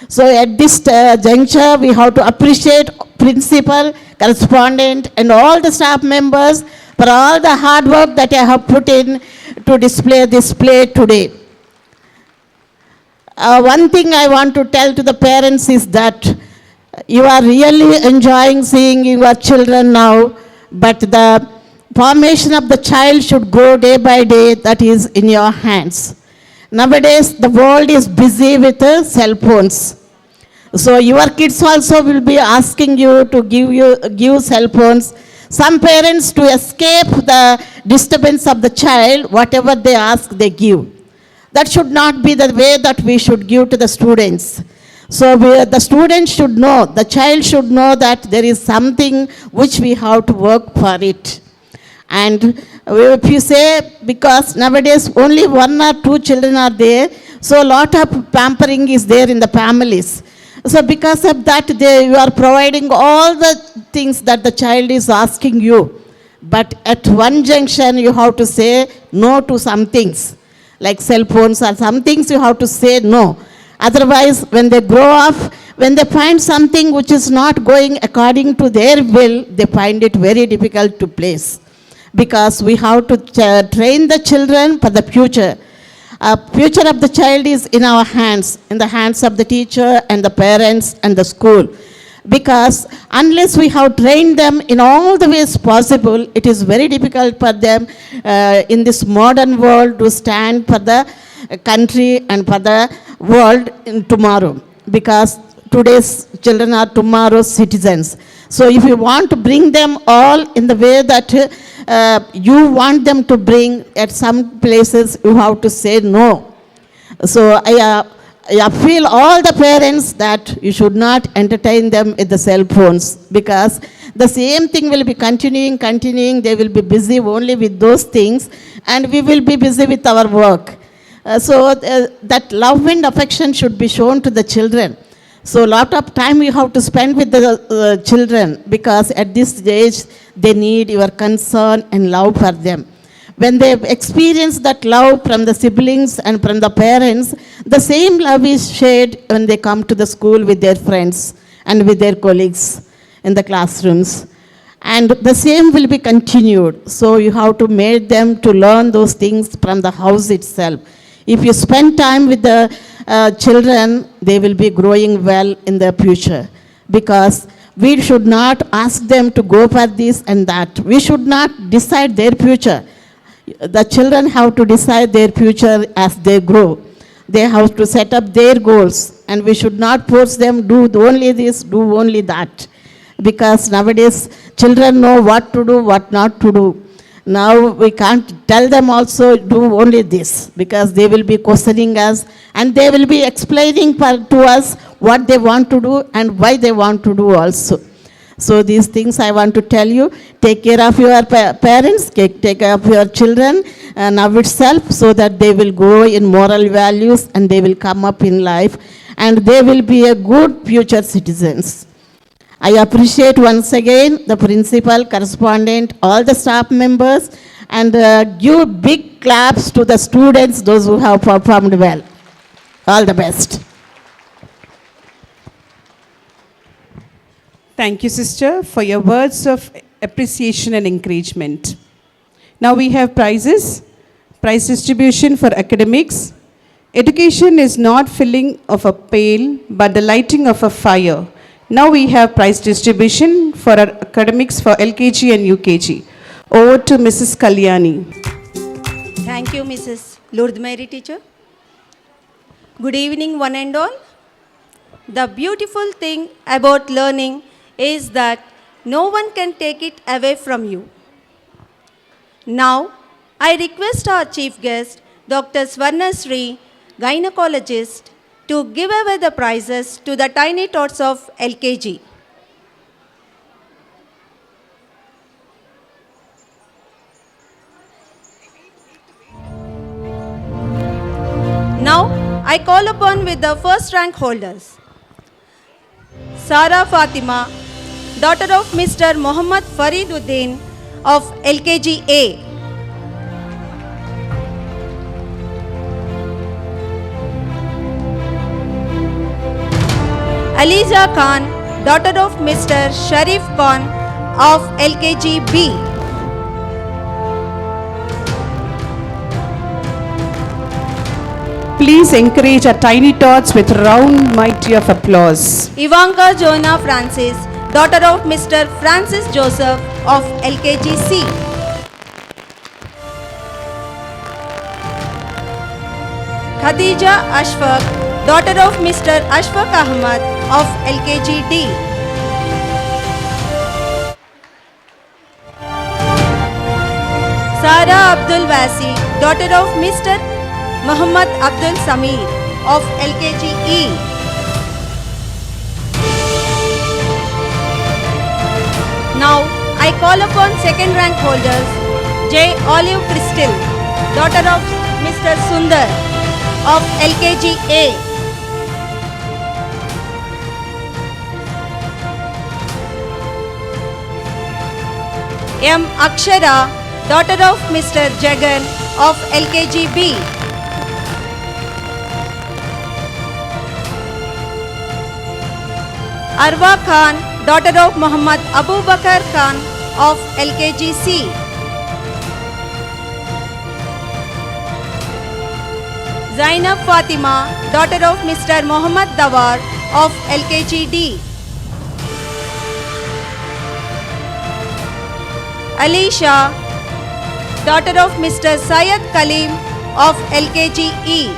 So at this juncture, we have to appreciate principal, correspondent, and all the staff members for all the hard work that they have put in to display this play today. One thing I want to tell to the parents is that you are really enjoying seeing your children now, but the formation of the child should go day by day, that is in your hands. Nowadays, the world is busy with cell phones. So your kids also will be asking you to give cell phones. Some parents, to escape the disturbance of the child, whatever they ask, they give. That should not be the way that we should give to the students. So the students should know, the child should know that there is something which we have to work for it. And if you say, because nowadays only one or two children are there, so a lot of pampering is there in the families. So because of that, you are providing all the things that the child is asking you. But at one junction, you have to say no to some things, like cell phones or some things you have to say no. Otherwise, when they grow up, when they find something which is not going according to their will, they find it very difficult to place. Because we have to train the children for the future. Future of the child is in our hands, in the hands of the teacher and the parents and the school. Because unless we have trained them in all the ways possible, it is very difficult for them in this modern world to stand for the country and for the world in tomorrow. Because today's children are tomorrow's citizens. So if you want to bring them all in the way that you want them to bring, at some places you have to say no. So I appeal all the parents that you should not entertain them with the cell phones, because the same thing will be continuing. They will be busy only with those things, and we will be busy with our work. That love and affection should be shown to the children. So a lot of time you have to spend with the children, because at this age they need your concern and love for them. When they experience that love from the siblings and from the parents, the same love is shared when they come to the school with their friends and with their colleagues in the classrooms. And the same will be continued. So you have to make them to learn those things from the house itself. If you spend time with the children, they will be growing well in the future. Because we should not ask them to go for this and that. We should not decide their future. The children have to decide their future as they grow. They have to set up their goals, and we should not force them do only this, do only that. Because nowadays children know what to do, what not to do. Now we can't tell them also do only this, because they will be questioning us and they will be explaining to us what they want to do and why they want to do also. So these things I want to tell you. Take care of your parents, take care of your children now itself, so that they will grow in moral values and they will come up in life and they will be a good future citizens. I appreciate once again the principal, correspondent, all the staff members, and give big claps to the students, those who have performed well. All the best. Thank you, sister, for your words of appreciation and encouragement. Now we have prizes, prize distribution for academics. Education is not filling of a pail, but the lighting of a fire. Now we have prize distribution for our academics for LKG and UKG. Over to Mrs. Kalyani. Thank you, Mrs. Lourdes Mary teacher. Good evening, one and all. The beautiful thing about learning is that no one can take it away from you. Now, I request our chief guest, Dr. Swarnasri, gynecologist, to give away the prizes to the tiny tots of LKG. Now, I call upon with the first rank holders. Sara Fatima, daughter of Mr. Muhammad Fariduddin of LKG A. Aliza Khan, daughter of Mr. Sharif Khan of LKG B. Please encourage our tiny tots with round mighty of applause. Ivanka Joanna Francis, daughter of Mr. Francis Joseph of LKG C. Khadija Ashfaq, daughter of Mr. Ashfaq Ahmad of LKG D. Sara Abdul Wasi, daughter of Mr. Muhammad Abdul Samir of LKG E. Now, I call upon second rank holders J. Olive Crystal, daughter of Mr. Sundar of LKG A. M. Akshara, daughter of Mr. Jagan of LKG B. Arwa Khan, daughter of Muhammad Abu Bakar Khan of LKG C. Zainab Fatima, daughter of Mr. Muhammad Dawar of LKG D. Alisha, daughter of Mr. Syed Kalim of LKG E.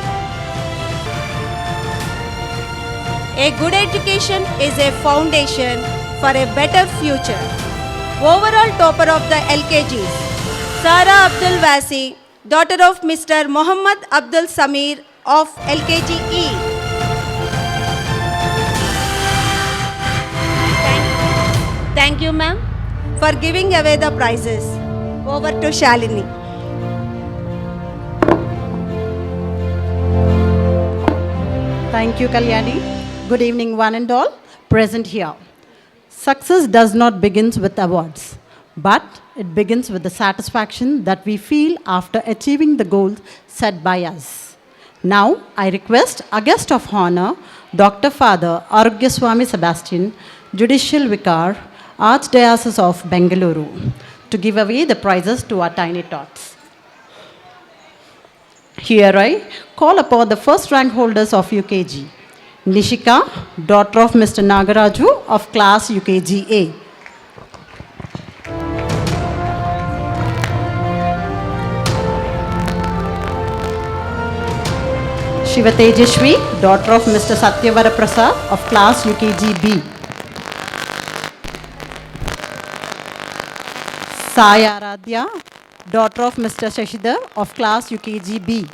A good education is a foundation for a better future. Overall topper of the LKGs, Sara Abdul Wasi, daughter of Mr. Muhammad Abdul Samir of LKG E. Thank you, ma'am, for giving away the prizes. Over to Shalini. Thank you, Kalyani. Good evening, one and all present here. Success does not begin with awards, but it begins with the satisfaction that we feel after achieving the goals set by us. Now, I request our guest of honor, Dr. Father Arugyaswamy Sebastian, Judicial Vicar, Archdiocese of Bengaluru, to give away the prizes to our tiny tots. Here I call upon the first rank holders of UKG. Nishika, daughter of Mr. Nagaraju of class UKG A. Shivatejashwi, daughter of Mr. Satyavara Prasad of class UKG B. Sai Aradhya, daughter of Mr. Shashidhar of class UKG B.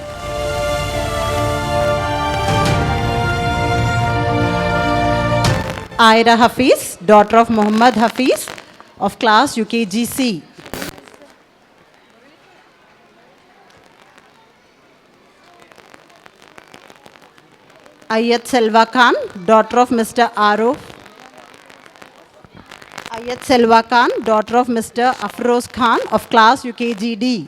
Aira Hafiz, daughter of Muhammad Hafiz of class UKG C. Ayat Selva Khan, daughter of Mr. Aruf. Ayat Selva Khan, daughter of Mr. Afroz Khan of class UKG D.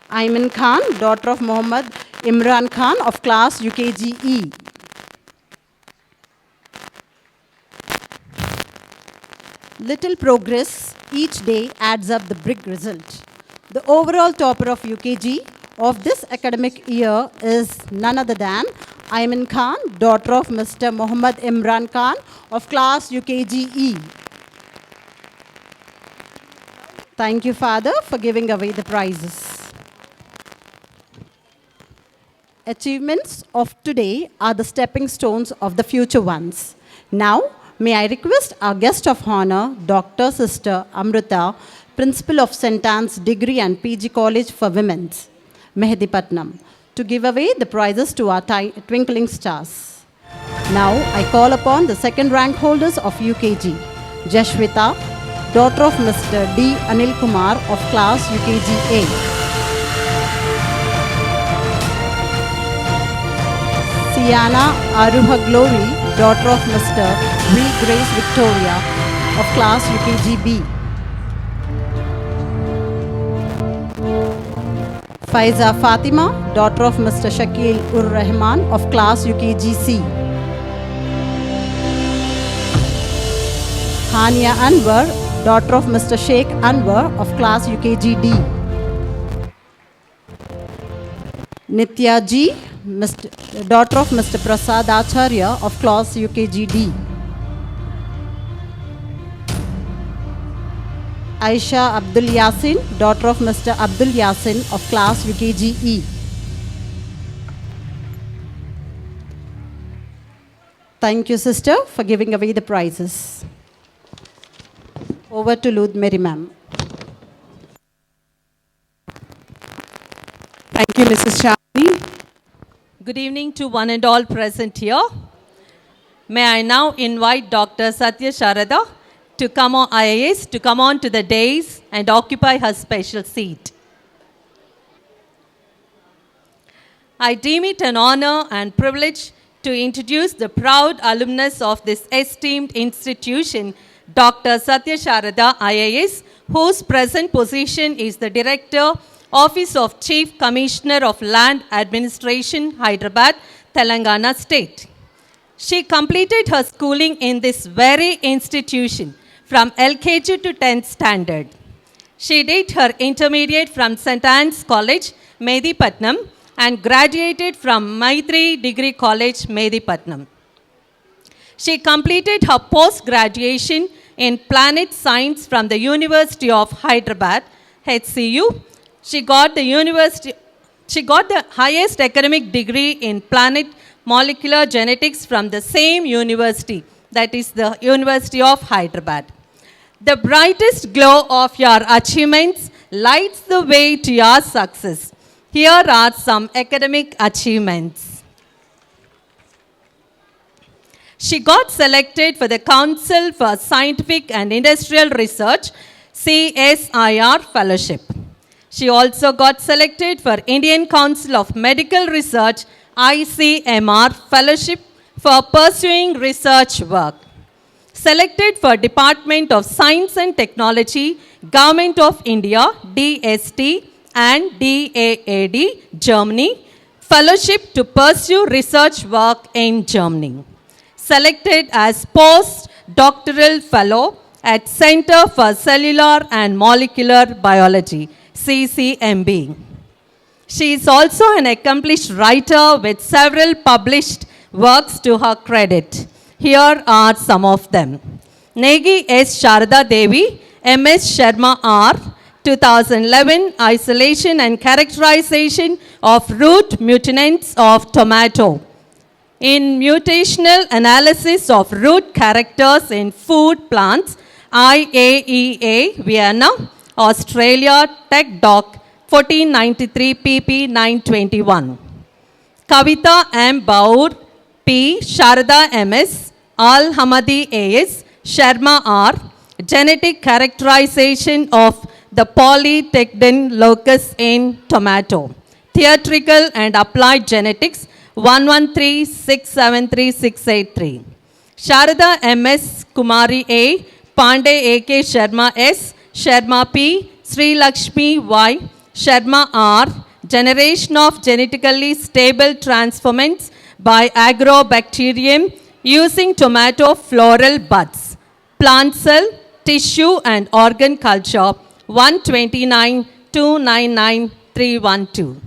Ayman Khan, daughter of Muhammad Imran Khan of class UKG E. Little progress each day adds up the big result. The overall topper of UKG of this academic year is none other than Ayman Khan, daughter of Mr. Muhammad Imran Khan of class UKG E. Thank you, Father, for giving away the prizes. Achievements of today are the stepping stones of the future ones. Now, may I request our guest of honor, Dr. Sister Amrita, Principal of St.Ann's Degree and PG College for Women, Mehedipatnam, to give away the prizes to our twinkling stars. Now, I call upon the second rank holders of UKG, Jashwita, daughter of Mr. D. Anil Kumar of class UKG A. Siana Aruha Glory, daughter of Mr. V. Grace Victoria of class UKG B. Faiza Fatima, daughter of Mr. Shakil Ur Rahman of class UKG C. Hania Anwar, daughter of Mr. Sheikh Anwar of class UKG D. Nitya G, daughter of Mr. Prasad Acharya of class UKG D. Aisha Abdul Yasin, daughter of Mr. Abdul Yasin of class UKG E. Thank you, sister, for giving away the prizes. Over to Lud Mary ma'am. Thank you, Mrs. Shamini. Good evening to one and all present here. May I now invite Dr. Satya Sharada to come on IAS to come on to the dais and occupy her special seat. I deem it an honor and privilege to introduce the proud alumnus of this esteemed institution, Dr. Satya Sharada IAS, whose present position is the Director, Office of Chief Commissioner of Land Administration, Hyderabad, Telangana State. She completed her schooling in this very institution from LKG to 10th standard. She did her intermediate from St.Ann's College, Medipatnam, and graduated from Maitri Degree College, Medipatnam. She completed her post-graduation in Planet Science from the University of Hyderabad, HCU. She got the highest academic degree in Planet Molecular Genetics from the same university, that is the University of Hyderabad. The brightest glow of your achievements lights the way to your success. Here are some academic achievements. She got selected for the Council for Scientific and Industrial Research, CSIR Fellowship. She also got selected for Indian Council of Medical Research, ICMR Fellowship for pursuing research work. Selected for Department of Science and Technology, Government of India, DST and DAAD, Germany, Fellowship to pursue research work in Germany. Selected as Postdoctoral Fellow at Center for Cellular and Molecular Biology, CCMB. She is also an accomplished writer with several published works to her credit. Here are some of them. Negi S. Sharada Devi, MS Sharma R. 2011 Isolation and Characterization of Root Mutinants of Tomato. In Mutational Analysis of Root Characters in Food Plants, IAEA, Vienna, Australia, Tech Doc, 1493 pp 921. Kavita M. Baur, P. Sharada MS, Al Hamadi AS, Sharma R. Genetic Characterization of the Polytectin locus in tomato. Theatrical and Applied Genetics, 113673683. Sharada MS, Kumari A. Pandey A.K. Sharma S. Sharma P. Sri Lakshmi Y. Sharma R. Generation of genetically stable transformants by agrobacterium using tomato floral buds. Plant cell, tissue and organ culture, 129299312.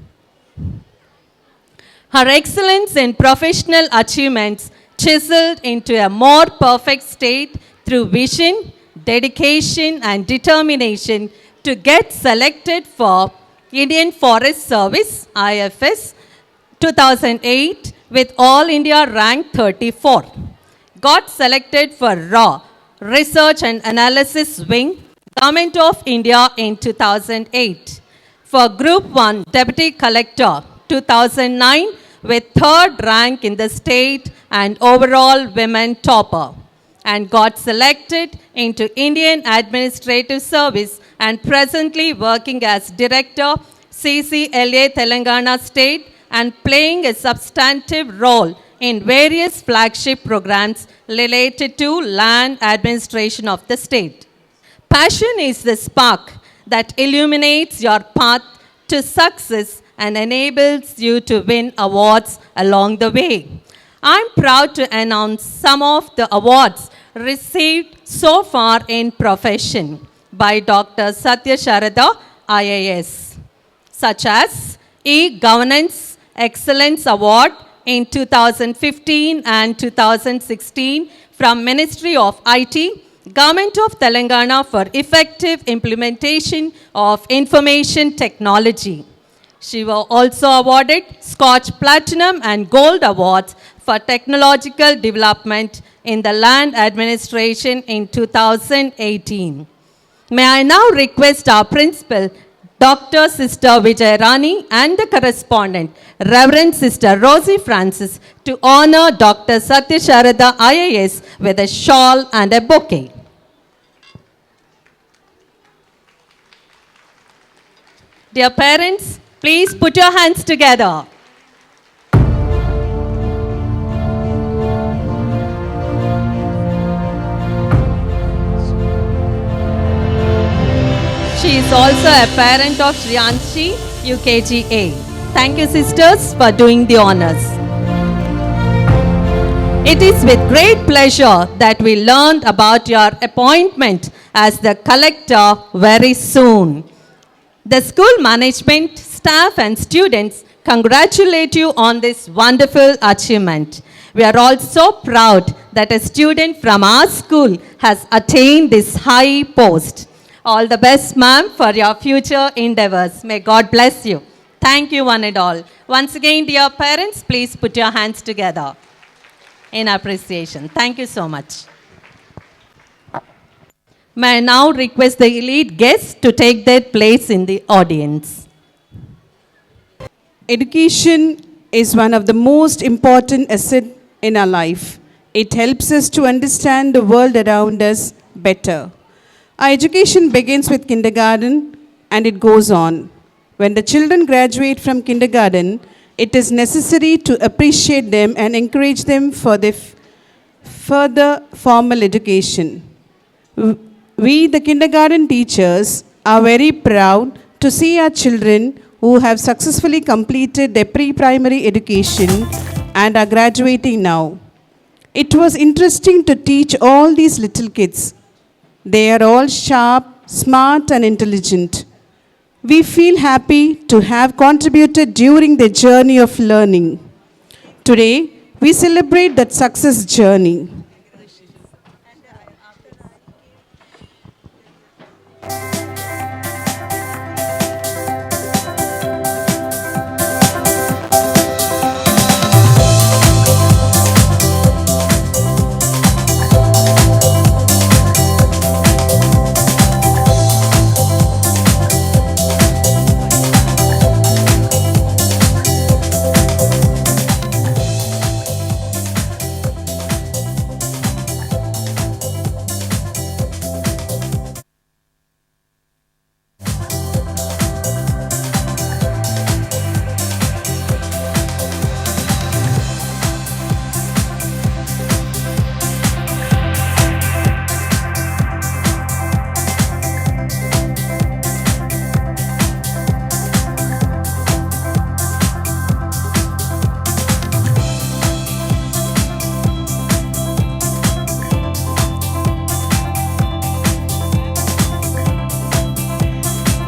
Her excellence in professional achievements chiseled into a more perfect state through vision, dedication and determination to get selected for Indian Forest Service, IFS, 2008 with All India rank 34. Got selected for RAW, Research and Analysis Wing, Government of India in 2008. For Group 1 Deputy Collector, 2009 with 3rd rank in the state and overall women topper. and got selected into Indian Administrative Service and presently working as Director, CCLA Telangana State and playing a substantive role in various flagship programs related to land administration of the state. Passion is the spark that illuminates your path to success and enables you to win awards along the way. I'm proud to announce some of the awards received so far in profession by Dr. Satya Sharada IAS, such as E-Governance Excellence Award in 2015 and 2016 from Ministry of IT, Government of Telangana for effective implementation of information technology. She was also awarded Scotch Platinum and Gold Awards for technological development in the land administration in 2018. May I now request our principal, Dr. Sister Vijay Rani, and the correspondent, Reverend Sister Rosie Francis, to honor Dr. Satya Sharada IAS with a shawl and a bouquet. Dear parents, please put your hands together. She is also a parent of Shriyanshi, UKGA. Thank you, sisters, for doing the honors. It is with great pleasure that we learned about your appointment as the collector very soon. The school management, staff and students congratulate you on this wonderful achievement. We are all so proud that a student from our school has attained this high post. All the best, ma'am, for your future endeavors. May God bless you. Thank you, one and all. Once again, dear parents, please put your hands together in appreciation. Thank you so much. May I now request the elite guests to take their place in the audience. Education is one of the most important assets in our life. It helps us to understand the world around us better. Our education begins with kindergarten and it goes on. When the children graduate from kindergarten, it is necessary to appreciate them and encourage them for their further formal education. We, the kindergarten teachers, are very proud to see our children who have successfully completed their pre-primary education and are graduating now. It was interesting to teach all these little kids. They are all sharp, smart and intelligent. We feel happy to have contributed during their journey of learning. Today, we celebrate that success journey.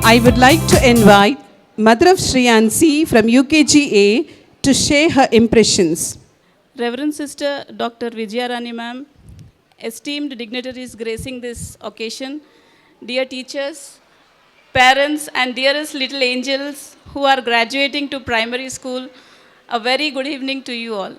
I would like to invite Mother of Shriyanshi from UKGA to share her impressions. Reverend Sister Dr. Vijayarani ma'am, esteemed dignitaries gracing this occasion, dear teachers, parents and dearest little angels who are graduating to primary school, a very good evening to you all.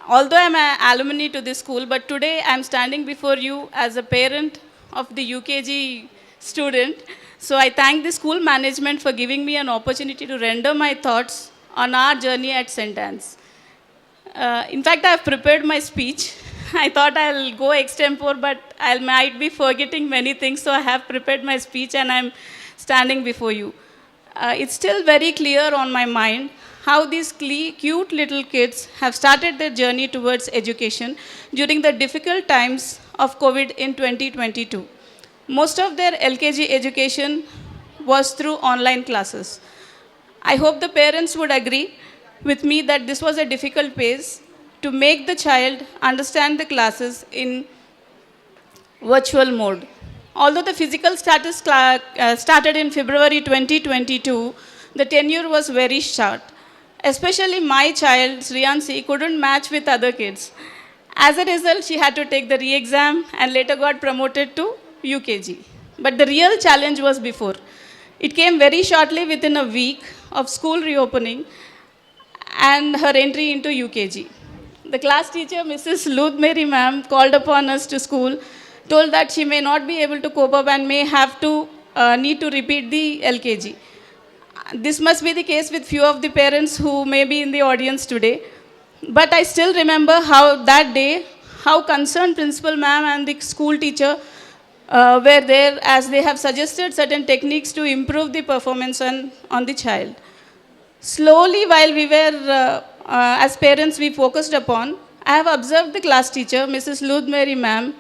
Although I am an alumni to this school, but today I am standing before you as a parent of the UKG student. So I thank the school management for giving me an opportunity to render my thoughts on our journey at St. Anne's. In fact, I have prepared my speech. I thought I'll go extempore, but I might be forgetting many things, so I have prepared my speech and I'm standing before you. It's still very clear on my mind how these cute little kids have started their journey towards education during the difficult times of COVID in 2022. Most of their LKG education was through online classes. I hope the parents would agree with me that this was a difficult phase to make the child understand the classes in virtual mode. Although the physical status started in February 2022, the tenure was very short. Especially my child, Sriyansi, couldn't match with other kids. As a result, she had to take the re-exam and later got promoted to UKG. But the real challenge was before. It came very shortly within a week of school reopening and her entry into UKG. The class teacher, Mrs. Luth Mary ma'am, called upon us to school, told that she may not be able to cope up and may have to need to repeat the LKG. This must be the case with few of the parents who may be in the audience today. But I still remember how that day, how concerned principal ma'am and the school teacher were there as they have suggested certain techniques to improve the performance on the child. Slowly, while we were, as parents, we focused upon, I have observed the class teacher, Mrs. Luth Mary ma'am,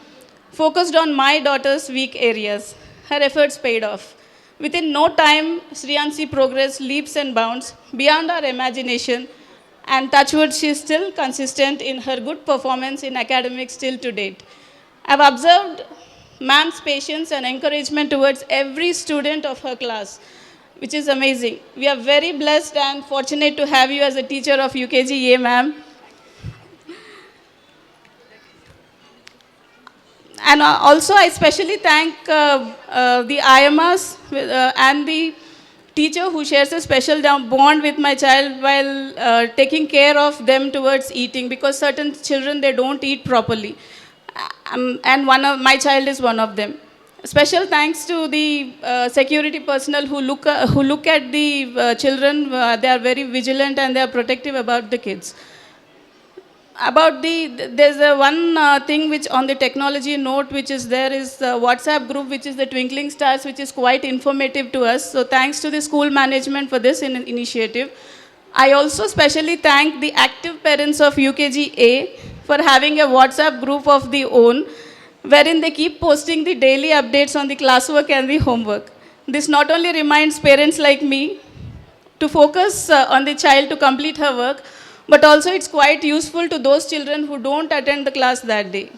focused on my daughter's weak areas. Her efforts paid off. Within no time, Sriyansi progressed leaps and bounds beyond our imagination, and touchwood, she is still consistent in her good performance in academics till to date. I have observed ma'am's patience and encouragement towards every student of her class, which is amazing. We are very blessed and fortunate to have you as a teacher of UKGA, ma'am. And also, I especially thank the IMAs and the teacher who shares a special bond with my child while taking care of them towards eating, because certain children, they don't eat properly. And my child is one of them. Special thanks to the security personnel who look at the children. They are very vigilant and they are protective about the kids. There's one thing which on the technology note which is there is the WhatsApp group, which is the Twinkling Stars, which is quite informative to us. So thanks to the school management for this initiative. I also specially thank the active parents of UKGA for having a WhatsApp group of their own, wherein they keep posting the daily updates on the classwork and the homework. This not only reminds parents like me to focus on the child to complete her work, but also it's quite useful to those children who don't attend the class that day.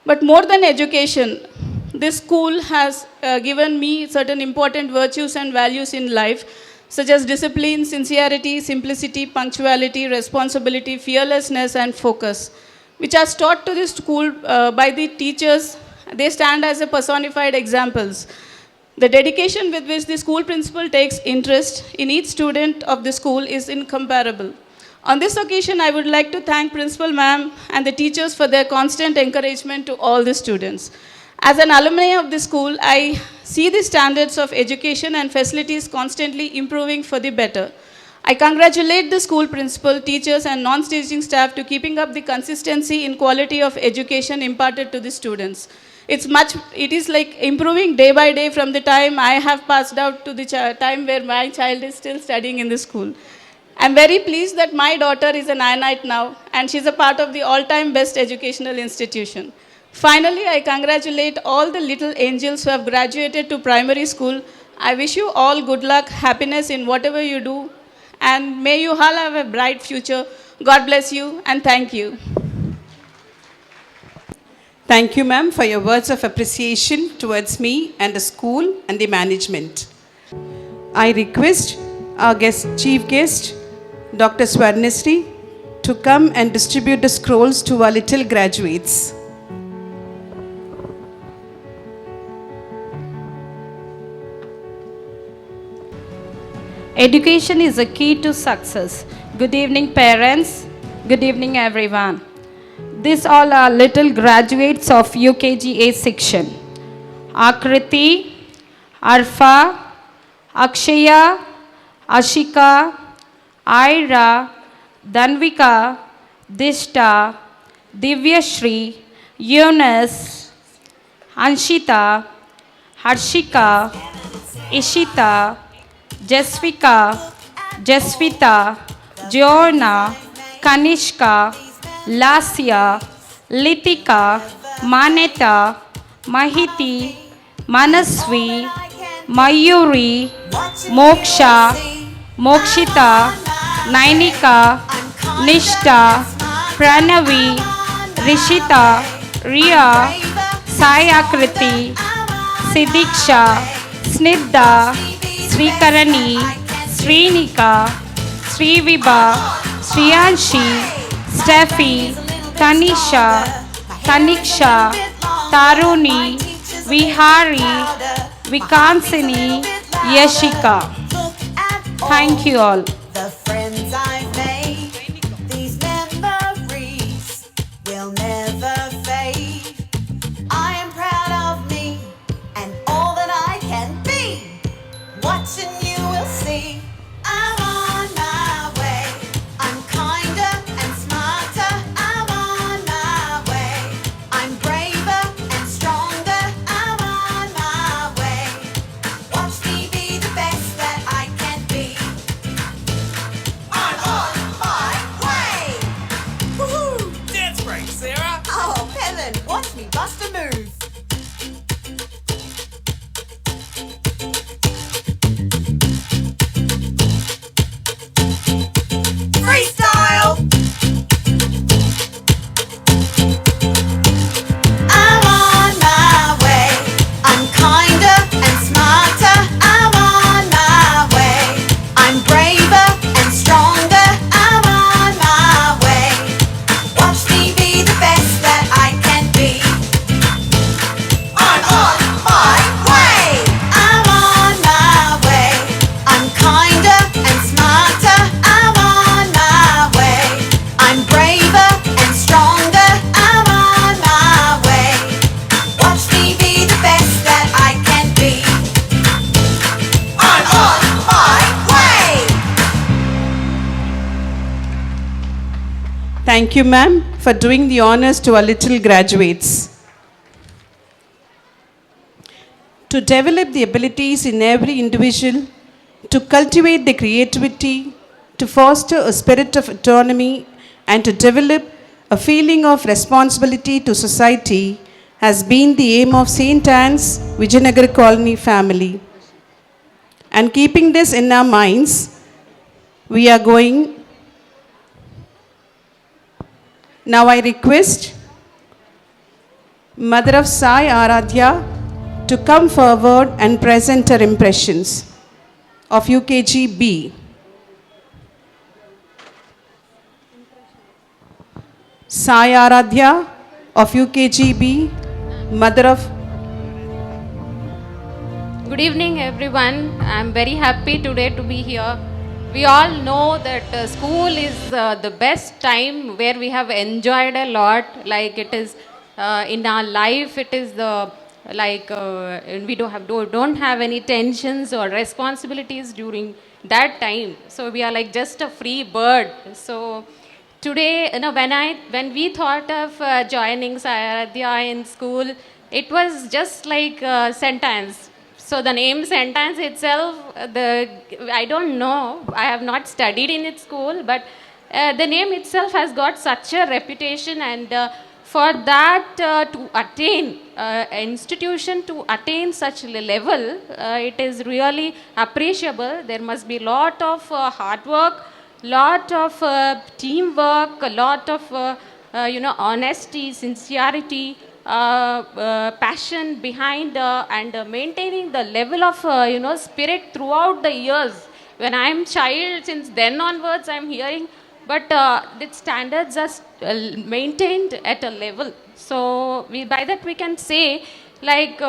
But more than education, this school has given me certain important virtues and values in life, such as discipline, sincerity, simplicity, punctuality, responsibility, fearlessness, and focus, which are taught to the school by the teachers. They stand as a personified examples. The dedication with which the school principal takes interest in each student of the school is incomparable. On this occasion, I would like to thank Principal Ma'am and the teachers for their constant encouragement to all the students. As an alumni of the school, I see the standards of education and facilities constantly improving for the better. I congratulate the school principal, teachers, and non-teaching staff to keeping up the consistency in quality of education imparted to the students. It is like improving day by day from the time I have passed out to the time where my child is still studying in the school. I'm very pleased that my daughter is an INITE now, and she's a part of the all-time best educational institution. Finally, I congratulate all the little angels who have graduated to primary school. I wish you all good luck, happiness in whatever you do, and may you all have a bright future. God bless you, and thank you. Thank you, ma'am, for your words of appreciation towards me and the school and the management. I request our chief guest, Dr. Swarnasri, to come and distribute the scrolls to our little graduates. Education is a key to success. Good evening, parents. Good evening, everyone. These all are little graduates of UKGA section. Akriti, Arfa, Akshaya, Ashika, Ira, Danvika, Dishta, Divyashri, Eunice, Anshita, Harshika, Ishita, Jasvika, Jasvita, Joanna, Kanishka, Lasya, Litika, Maneta, Mahiti, Manasvi, Mayuri, Moksha, Mokshita, Nainika, Nishta, Pranavi, Rishita, Ria, Sai Akriti, Sidiksha, Snidda, Srikarani, Srinika, Srivibha, Sriyanshi, Steffi, Tanisha, Taniksha, Taruni, Vihari, Vikansini, Yashika. Thank you all. The friends I've made, these memories will never fade. I am proud of me and all that I can be. Watching you will see I'm on my way. I'm kinder and smarter. I'm on my way. I'm braver and stronger. I'm on my way. Watch me be the best that I can be. I'm on my way. Woohoo! Dance break, Sarah. Oh, Helen, watch me bust a move. Freestyle. I'm on my way. I'm kinder and smarter. I'm on my way. I'm braver and stronger. I'm on my way. Watch me be the best that I can be. I'm on my way. I'm on my way. I'm kinder and smarter. I'm on my way. I'm braver and stronger. I'm on my way. Watch me be the best that I can be. I'm on my way. Thank you, ma'am, for doing the honors to our little graduates. To develop the abilities in every individual, to cultivate the creativity, to foster a spirit of autonomy, and to develop a feeling of responsibility to society has been the aim of St. Anne's Vijayanagar Colony family. And keeping this in our minds, we are going. Now I request Mother of Sai Aradhya to come forward and present her impressions of UKG B. Sai Aradhya of UKG B, Mother of. Good evening, everyone. I'm very happy today to be here. We all know that school is the best time where we have enjoyed a lot. Like it is in our life, it is the we don't have any tensions or responsibilities during that time. So we are like just a free bird. So today, when we thought of joining Sayaradhya in school, it was just like St.Anne's. So the name St.Anne's itself, I don't know, I have not studied in its school, but the name itself has got such a reputation, and for that to attain, institution to attain such level, it is really appreciable. There must be lot of hard work, lot of teamwork, a lot of honesty, sincerity, passion behind and maintaining the level of spirit throughout the years. When I am child, since then onwards, I am hearing, but the standards are maintained at a level. So by that we can say, like.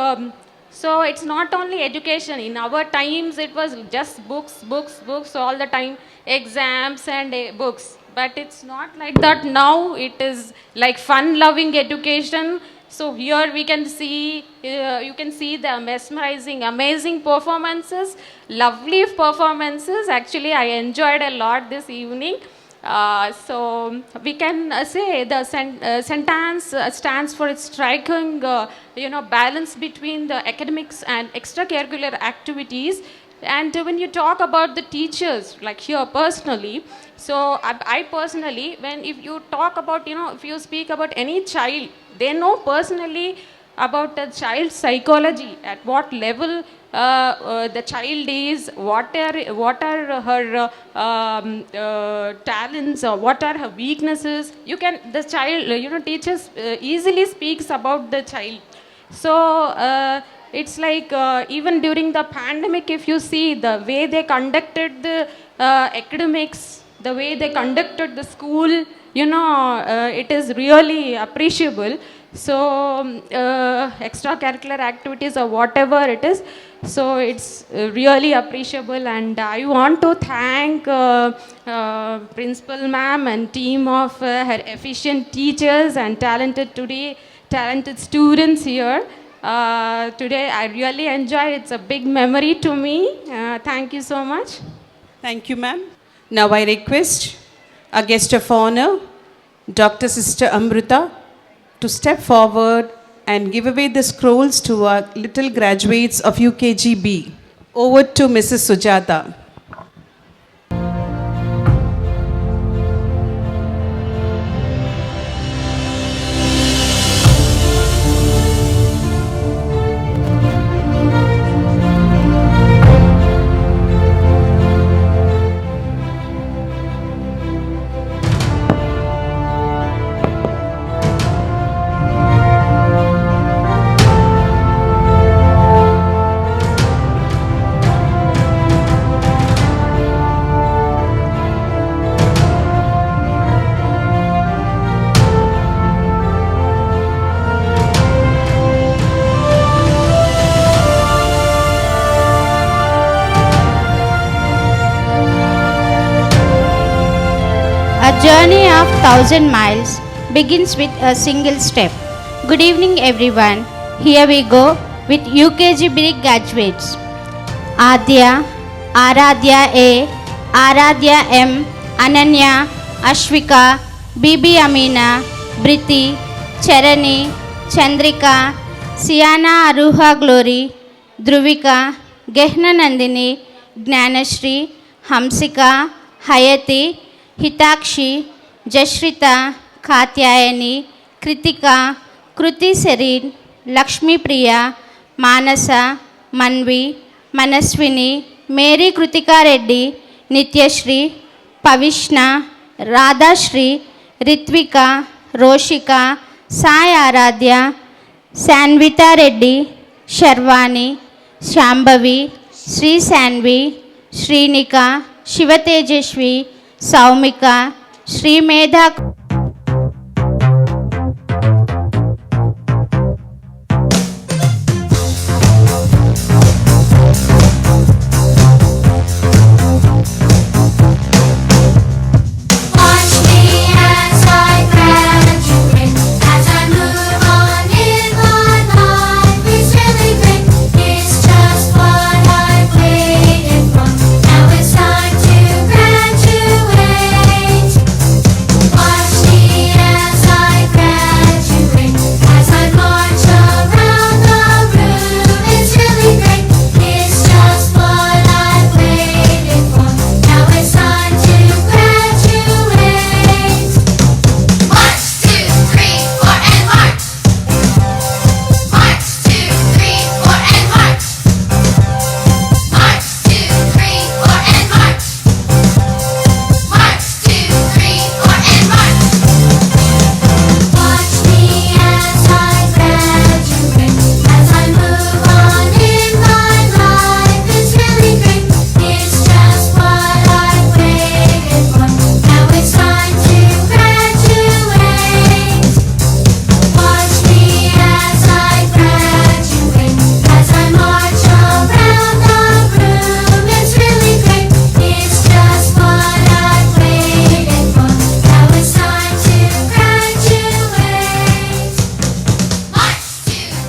So it's not only education. In our times, it was just books, books, books all the time, exams and books. But it's not like that now. It is like fun-loving education. So here we can see, you can see the mesmerizing, amazing performances, lovely performances. Actually, I enjoyed a lot this evening. So we can say the St.Ann stands for its striking, balance between the academics and extracurricular activities. And when you talk about the teachers, like here personally, so I personally, if you talk about, if you speak about any child, they know personally about the child's psychology, at what level the child is, what are her talents, or what are her weaknesses. The child, teachers easily speaks about the child. So it's like even during the pandemic, if you see the way they conducted the academics, the way they conducted the school, it is really appreciable. So extracurricular activities or whatever it is, so it's really appreciable. And I want to thank principal ma'am and team of her efficient teachers and talented students here. Today I really enjoyed. It's a big memory to me. Thank you so much. Thank you, ma'am. Now I request our guest of honor, Dr. Sister Amrita, to step forward and give away the scrolls to our little graduates of UKGB. Over to Mrs. Sujata. A journey of 1,000 miles begins with a single step. Good evening, everyone. Here we go with UKGB graduates. Adya, Aradhya A, Aradhya M, Ananya, Ashwika, BB Amina, Briti, Charani, Chandrika, Siana Aruha Glory, Druvika, Gehna Nandini, Gnanashri, Hamsika, Hayati, Hitakshi, Jashrita, Katyayani, Kritika, Kruti Serin, Lakshmi Priya, Manasa, Manvi, Manaswini, Mary Krutika Reddy, Nityashri, Pavishna, Radhashri, Ritvika, Roshika, Sai Aradhya, Sanvita Reddy, Sharvani, Shambhavi, Sri Sanvi, Srinika, Shivatejashvi, Saumika, Sri Medha.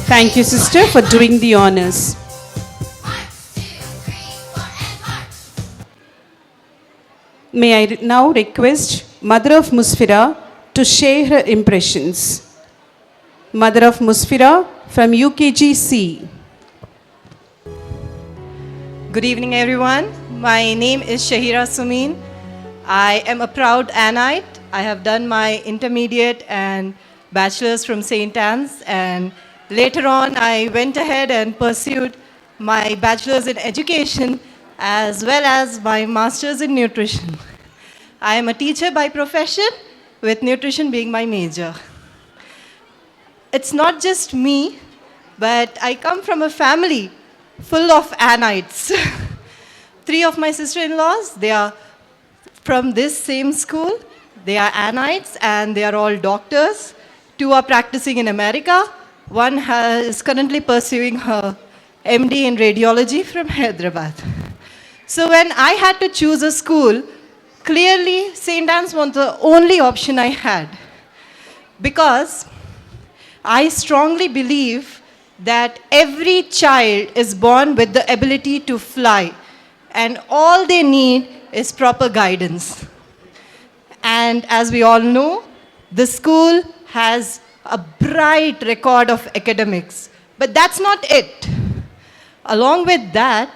Thank you, sister, for doing the honors. May I now request Mother of Musfira to share her impressions. Mother of Musfira from UKGC. Good evening, everyone. My name is Shahira Sumin. I am a proud Annite. I have done my intermediate and bachelor's from St. Anne's, and later on I went ahead and pursued my bachelor's in education as well as my master's in nutrition. I am a teacher by profession, with nutrition being my major. It's not just me, but I come from a family full of Annites. 3 of my sister-in-laws, they are from this same school. They are Annites and they are all doctors. 2 are practicing in America. 1 is currently pursuing her MD in radiology from Hyderabad. So when I had to choose a school, clearly St. Anne's was the only option I had, because I strongly believe that every child is born with the ability to fly, and all they need is proper guidance. And as we all know, the school has a bright record of academics. But that's not it. Along with that,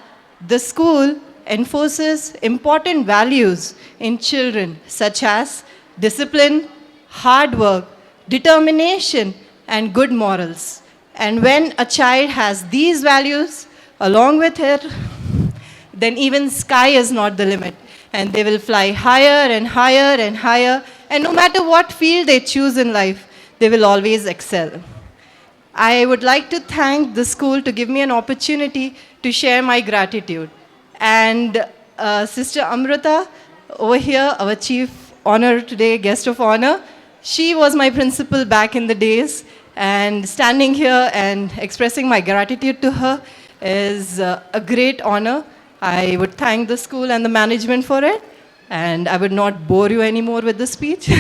the school enforces important values in children, such as discipline, hard work, determination, and good morals. And when a child has these values along with it, then even sky is not the limit. And they will fly higher and higher and higher. And no matter what field they choose in life, they will always excel. I would like to thank the school to give me an opportunity to share my gratitude. And Sister Amrita, over here, our chief honor today, guest of honor, she was my principal back in the days. And standing here and expressing my gratitude to her is a great honor. I would thank the school and the management for it. And I would not bore you anymore with the speech.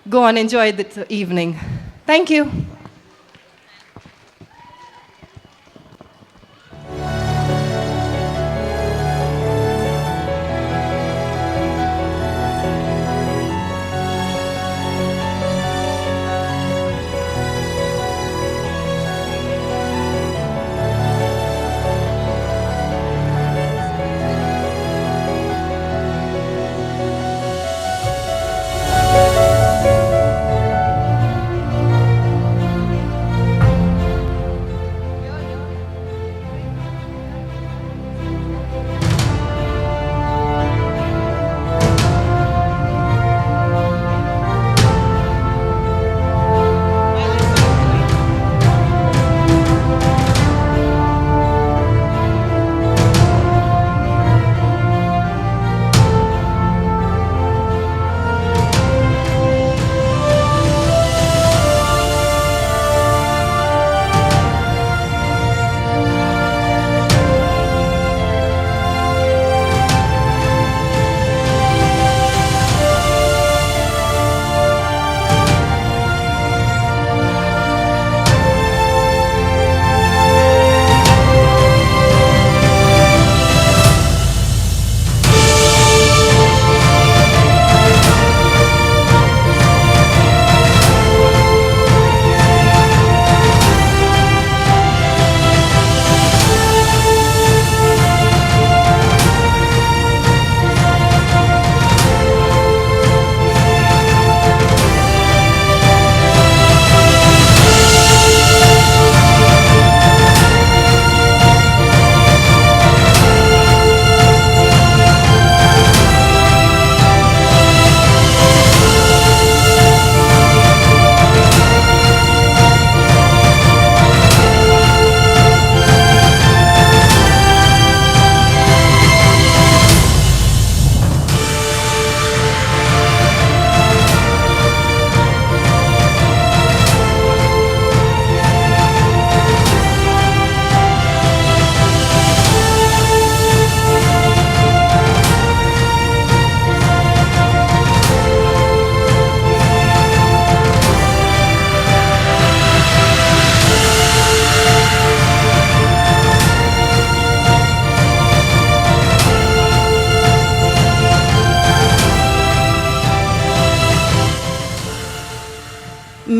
Go on, enjoy the evening. Thank you.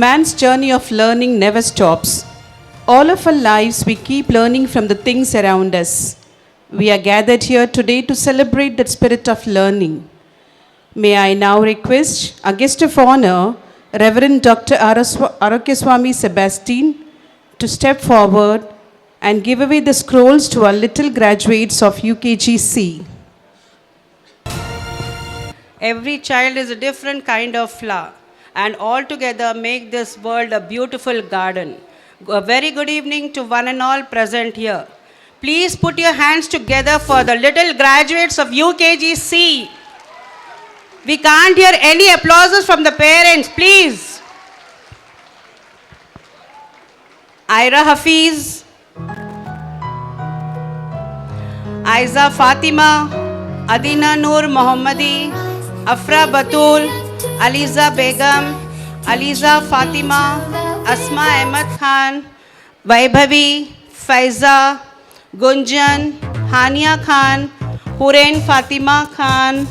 man's journey of learning never stops. All of our lives, we keep learning from the things around us. We are gathered here today to celebrate that spirit of learning. May I now request our guest of honor, Reverend Dr. Arakyaswamy Sebastian, to step forward and give away the scrolls to our little graduates of UKGC. Every child is a different kind of flower, and all together make this world a beautiful garden. A very good evening to one and all present here. Please put your hands together for the little graduates of UKGC. We can't hear any applauses from the parents, please. Ira Hafiz, Aiza Fatima, Adina Noor Mohammadi, Afra Batul, Aliza Begum, Aliza Fatima, Asma Ahmed Khan, Vaibhavi, Faiza, Gunjan, Hania Khan, Hurein Fatima Khan,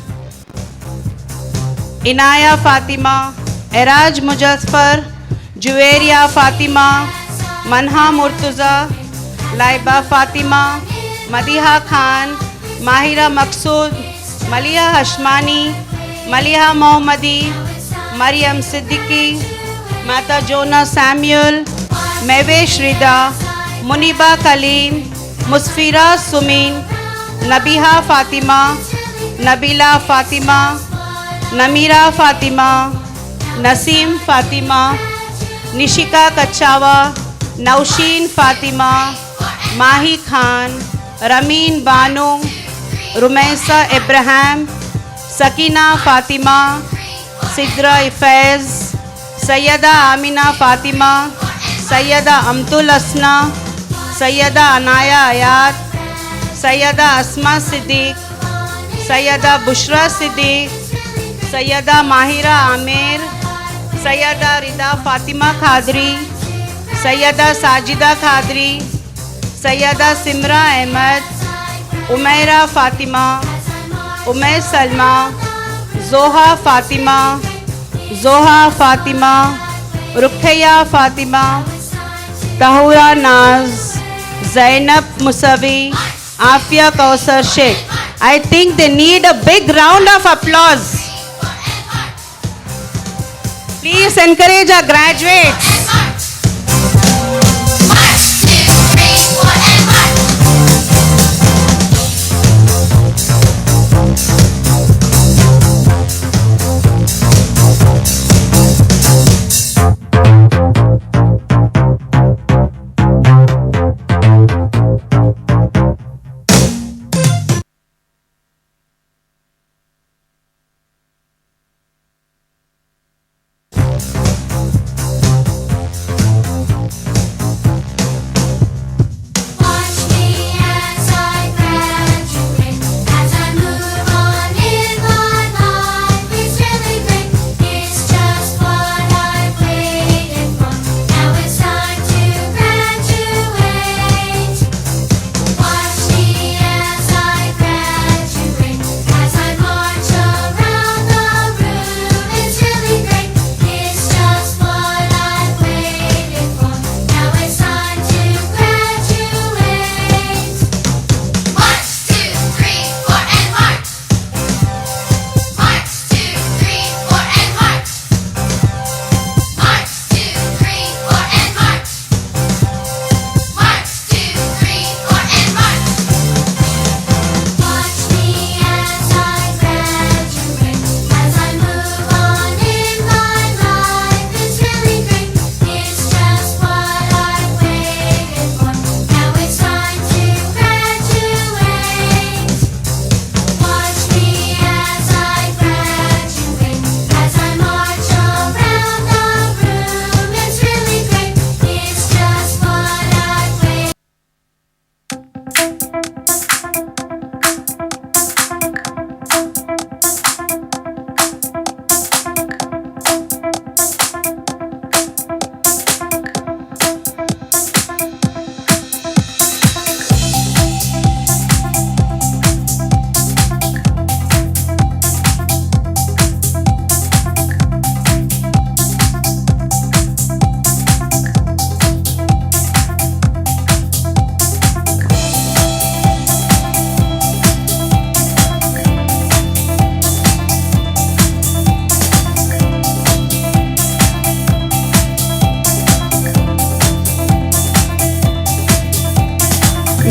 Inaya Fatima, Eraj Mujaffar, Juweria Fatima, Manha Murtuza, Laiba Fatima, Madiha Khan, Mahira Maqsood, Maliha Hashmani, Maliha Mohammadi, Mariam Siddiqui, Mata Jonah Samuel, Mevesh Rida, Muniba Kaleem, Musfira Sumin, Nabiha Fatima, Nabila Fatima, Namira Fatima, Nasim Fatima, Nishika Kachawa, Nausheen Fatima, Mahi Khan, Ramin Banu, Rumaisa Abraham, Sakina Fatima, Sidra Ifez, Sayyada Amina Fatima, Sayyada Amtul Asna, Sayyada Anaya Ayat, Sayyada Asma Siddiq, Sayyada Bushra Siddiq, Sayyada Mahira Amir, Sayyada Rida Fatima Khadri, Sayyada Sajida Khadri, Sayyada Simra Ahmed, Umaira Fatima, Umair Salma, Zoha Fatima, Zoha Fatima, Rukhaya Fatima, Tahura Naz, Zainab Musavi, Afia Kausar Sheikh. I think they need a big round of applause. Please encourage our graduates.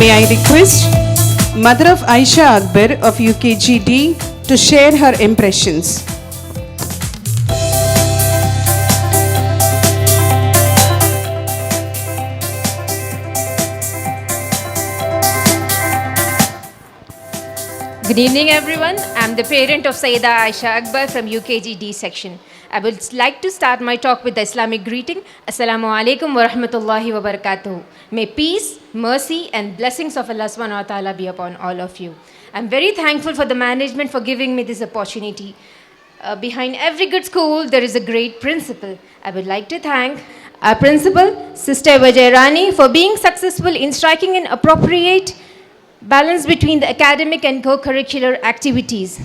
May I request Mother of Aisha Akbar of UKGD to share her impressions. Good evening, everyone. I'm the parent of Sayyida Aisha Akbar from UKG D section. I would like to start my talk with the Islamic greeting. Assalamu alaikum wa rahmatullahi wa barakatuh. May peace, mercy, and blessings of Allah subhanahu wa ta'ala be upon all of you. I'm very thankful for the management for giving me this opportunity. Behind every good school, there is a great principal. I would like to thank our principal, Sister Vajairani, for being successful in striking an appropriate balance between the academic and co-curricular activities.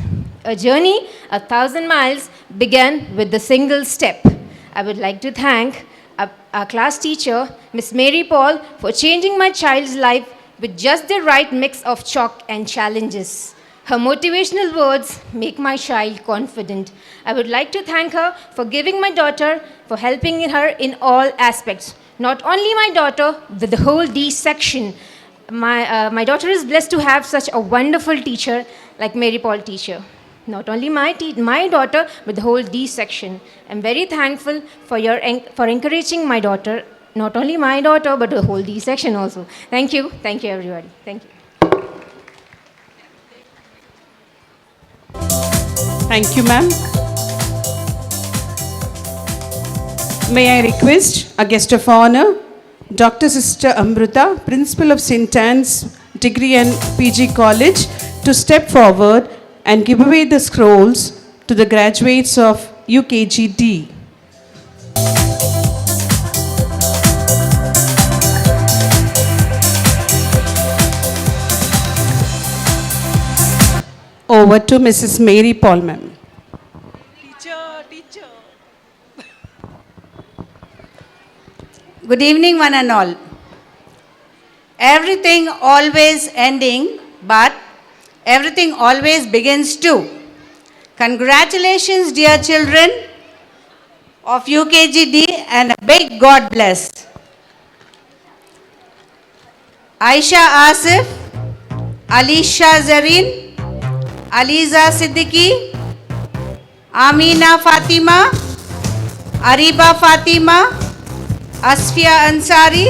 A journey 1,000 miles began with the single step. I would like to thank our class teacher, Miss Mary Paul, for changing my child's life with just the right mix of chalk and challenges. Her motivational words make my child confident. I would like to thank her for giving my daughter, for helping her in all aspects. Not only my daughter, but the whole D section. My daughter is blessed to have such a wonderful teacher like Mary Paul teacher. Not only my daughter, but the whole D section. I'm very thankful for encouraging my daughter. Not only my daughter, but the whole D section also. Thank you everybody. Thank you. Thank you, ma'am. May I request a guest of honor, Dr. Sister Amruta, Principal of St.Ann's Degree and PG College, to step forward and give away the scrolls to the graduates of UKGD. Over to Mrs. Mary Paul, ma'am. Teacher. Good evening, one and all. Everything always ending, but everything always begins too. Congratulations, dear children of UKGD, and a big God bless. Aisha Asif, Alisha Zareen, Aliza Siddiqui, Amina Fatima, Ariba Fatima, Asfia Ansari,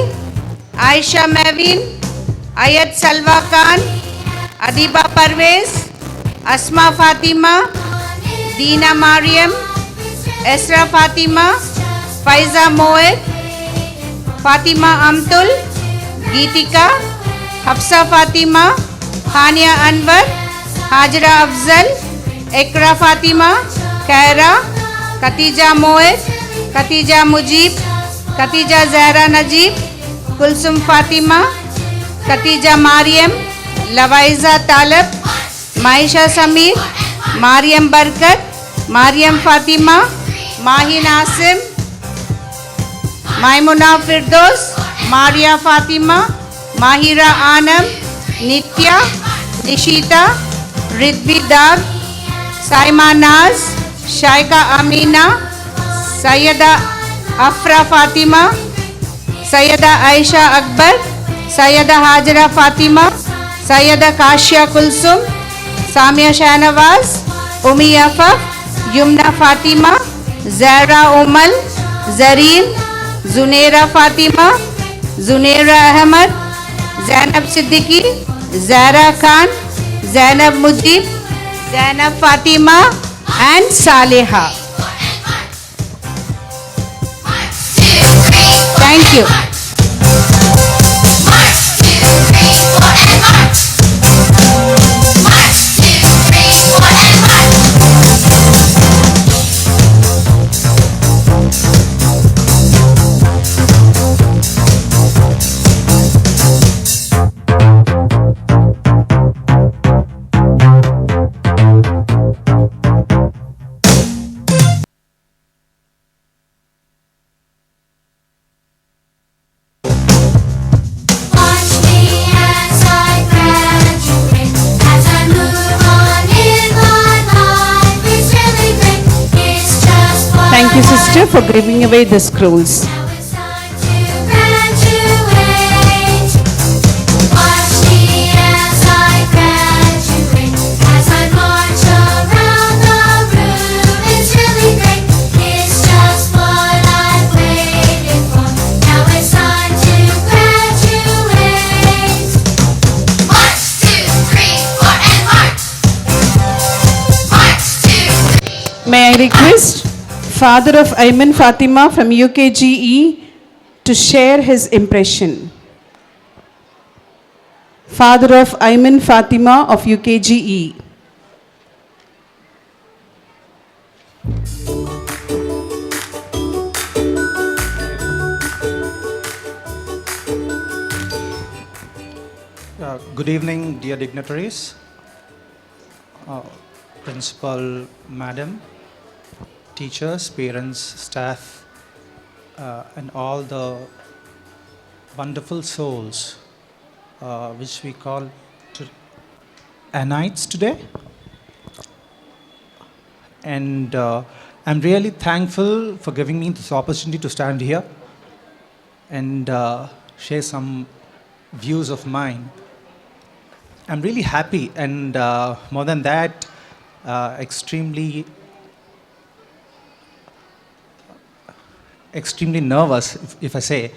Aisha Mavin, Ayat Salwa Khan, Adiba Parvez, Asma Fatima, Dina Mariam, Esra Fatima, Faiza Moed, Fatima Amtul, Geetika, Hafsa Fatima, Hania Anwar, Hajra Afzal, Ikra Fatima, Kaira, Khatija Moed, Khatija Mujib, Khatija Zahra Najib, Kulsum Fatima, Khatija Mariam, Lavaiza Talib, Maisha Samir, Mariam Barkat, Mariam Fatima, Mahi Nasim, Maimuna Firdos, Maria Fatima, Mahira Anam, Nitya, Nishita, Ridvi Dag, Saima Naz, Shaika Amina, Sayyida Afra Fatima, Sayyida Aisha Akbar, Sayyida Hajra Fatima, Sayyida Kashia Kulsum, Samia Shahnawaz, Umi Afaf, Yumna Fatima, Zahra Umal, Zareen, Zunaira Fatima, Zunaira Ahmad, Zainab Siddiqui, Zahra Khan, Zainab Mujib, Zainab Fatima, and Saleha. Thank you. Thank you, sister, for giving away the scrolls. Watch May I request Father of Ayman Fatima from UKGE to share his impression. Father of Ayman Fatima of UKGE. Good evening, dear dignitaries, Principal Madam, teachers, parents, staff, and all the wonderful souls which we call Annites today. And I'm really thankful for giving me this opportunity to stand here and share some views of mine. I'm really happy, and more than that, extremely nervous, if I say,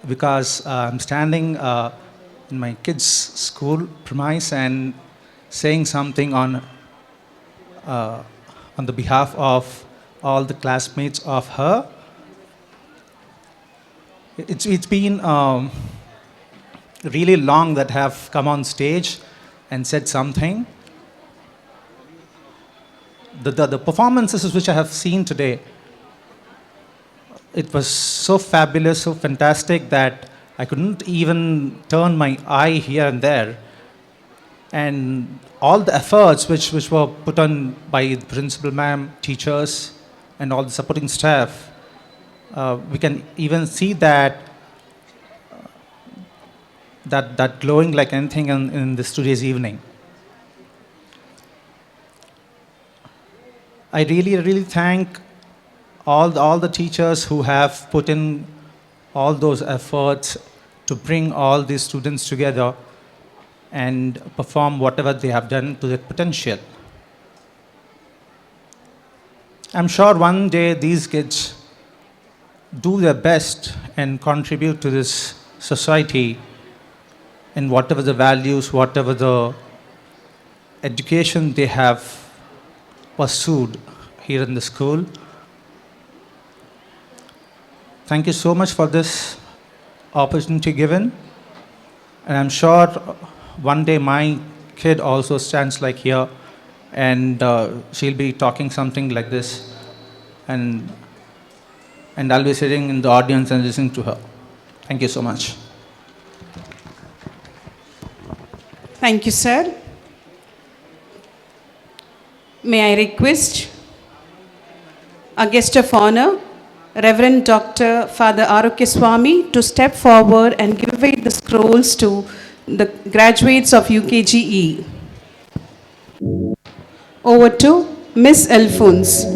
because I'm standing in my kids' school premise and saying something on the behalf of all the classmates of her. It's been really long that have come on stage and said something. The performances which I have seen today, it was so fabulous, so fantastic that I couldn't even turn my eye here and there. And all the efforts which were put on by the principal ma'am, teachers, and all the supporting staff, we can even see that glowing like anything in this today's evening. I really thank all the teachers who have put in all those efforts to bring all these students together and perform whatever they have done to their potential. I'm sure one day these kids do their best and contribute to this society in whatever the values, whatever the education they have pursued here in the school. Thank you so much for this opportunity given. And I'm sure one day my kid also stands like here, and she'll be talking something like this, and I'll be sitting in the audience and listening to her. Thank you so much. Thank you, sir. May I request a guest of honor, Reverend Dr. Father Arukya Swami, to step forward and give away the scrolls to the graduates of UKGE. Over to Miss Alphonse.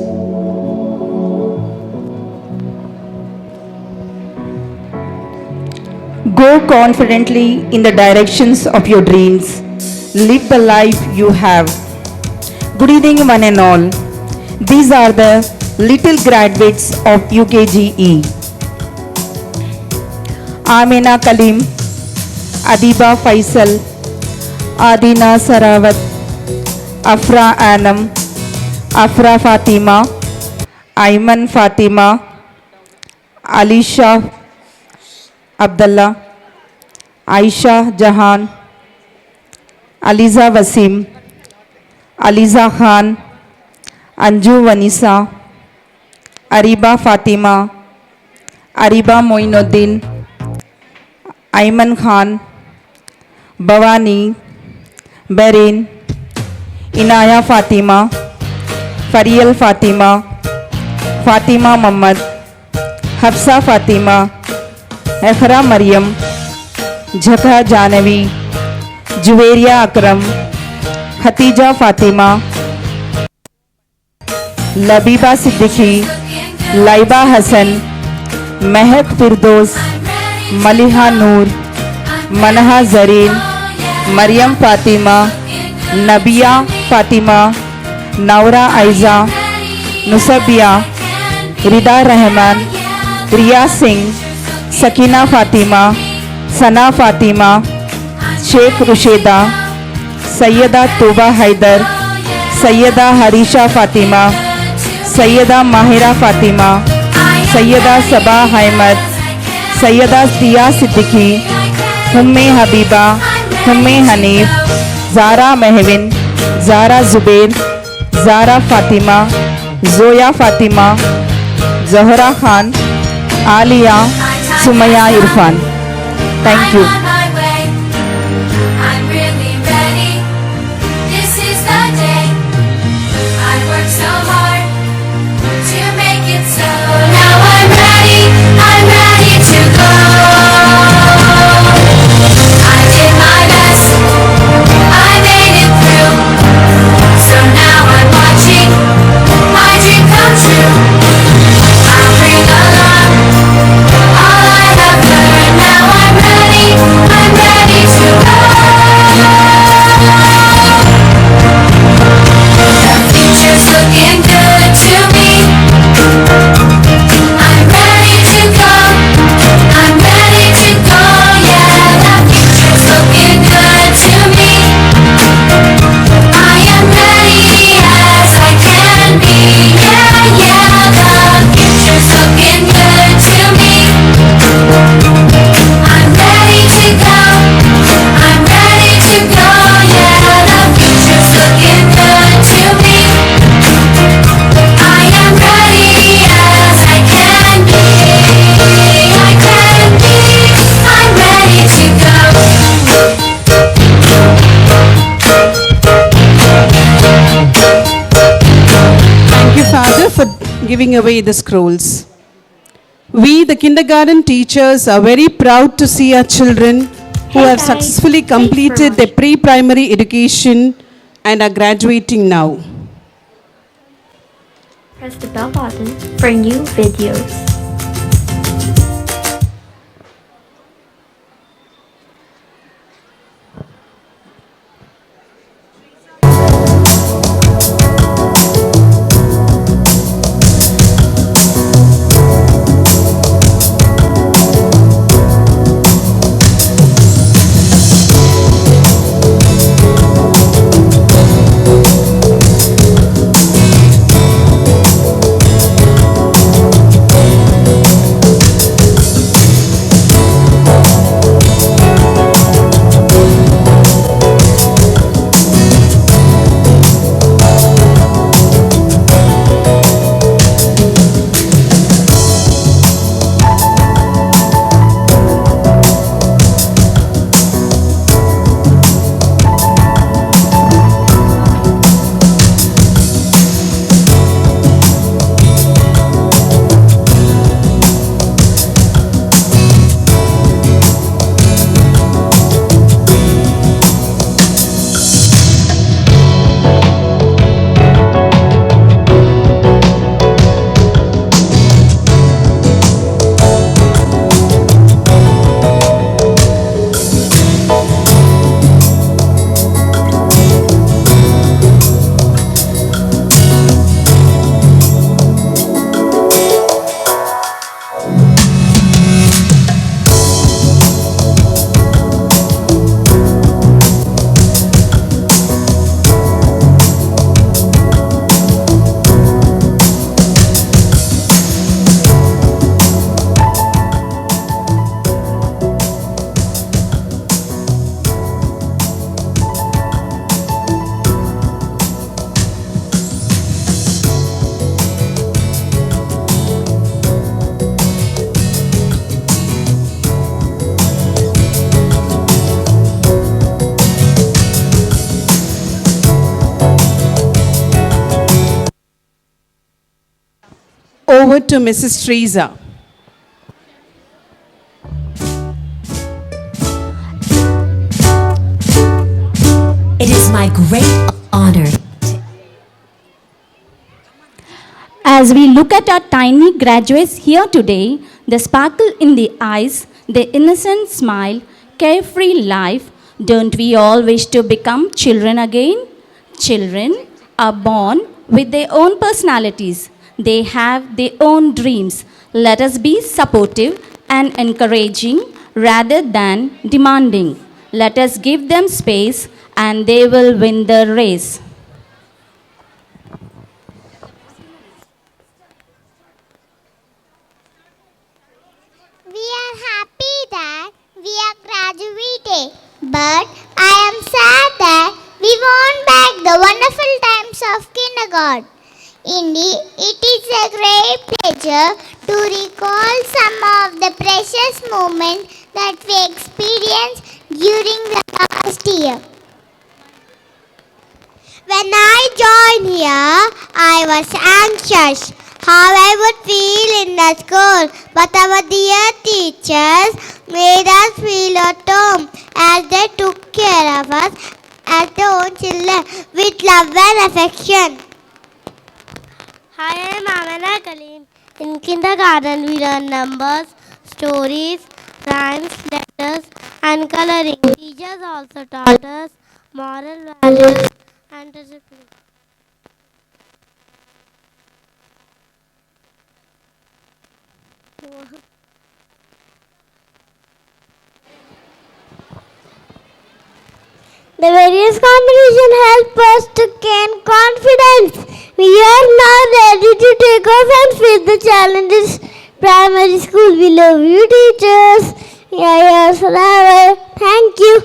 Go confidently in the directions of your dreams. Live the life you have. Good evening, one and all. These are the little graduates of UKGE. Amina Kalim, Adiba Faisal, Adina Sarawat, Afra Anam, Afra Fatima, Ayman Fatima, Alisha Abdullah, Aisha Jahan, Aliza Wasim, Aliza Khan, Anju Vanisa, Ariba Fatima, Ariba Moinuddin, Ayman Khan, Bhavani, Berin, Inaya Fatima, Farial Fatima, Fatima Muhammad, Hafsa Fatima, Ekhra Maryam, Jhaka Janavi, Juveria Akram, Khatija Fatima, Labiba Siddiqui, Laiba Hassan, Mehak Firdos, Maliha Noor, Manaha Zareen, Maryam Fatima, Nabia Fatima, Naura Aiza, Nusabia, Rida Rahman, Riya Singh, Sakina Fatima, Sana Fatima, Sheikh Rusheda, Sayyida Tuba Haidar, Sayyida Harisha Fatima, Sayyida Mahira Fatima, Sayyida Sabah Ahmed, Sayyida Tia Siddiqui, Umme Habiba, Umme Hanif, Zara Mehvin, Zara Zubair, Zara Fatima, Zoya Fatima, Zahra Khan, Alia, Sumaya Irfan. Thank you. I'm really ready. This is the day. I worked so hard to make it so. Now I'm ready. I'm ready to go. I did my best. I made it through. So now I'm watching my dream come true. I'll bring along all I have learned. Now I'm ready. I'm ready to go. The future's looking good to me. I'm ready to go. I'm ready to go. Yeah, the future's looking good to me. I am ready as I can be. Yeah, yeah, the future's looking good to me. I'm ready to go. I'm ready to go. Yeah, the future's looking good to me. I am ready as I can be. I can be. I'm ready to go. Thank you, Father, for giving away the scrolls. We, the kindergarten teachers, are very proud to see our children who have successfully completed their pre-primary education and are graduating now. Press the bell button for new videos. Over to Mrs. Teresa. It is my great honor. As we look at our tiny graduates here today, the sparkle in the eyes, the innocent smile, carefree life, don't we all wish to become children again? Children are born with their own personalities. They have their own dreams. Let us be supportive and encouraging rather than demanding. Let us give them space and they will win the race. we are graduating. But I am sad that we want back the wonderful times of kindergarten. Indeed, it is a great pleasure to recall some of the precious moments that we experienced during the past year. When I joined here, I was anxious how I would feel in the school, but our dear teachers made us feel at home as they took care of us as their own children with love and affection. Hi, I am Amana Kalim. In kindergarten, we learn numbers, stories, rhymes, letters, and coloring. Teachers also taught us moral values and discipline. The various competitions help us to gain confidence. We are now ready to take off and face the challenges. Primary school, we love you, teachers. Yeah, forever. Thank you.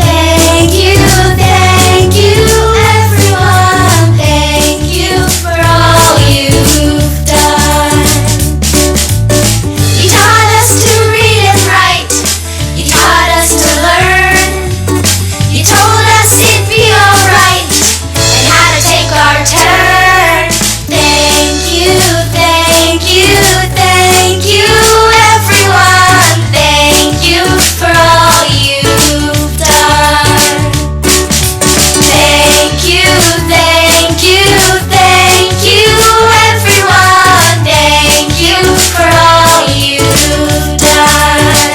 Thank you, thank you, everyone. Thank you for all you've done. You taught us to read and write. You taught us to learn. You told us it'd be alright and how to take our turn. Thank you, thank you, thank you, everyone. Thank you for all you've done. Thank you, thank you, thank you, everyone. Thank you for all you've done.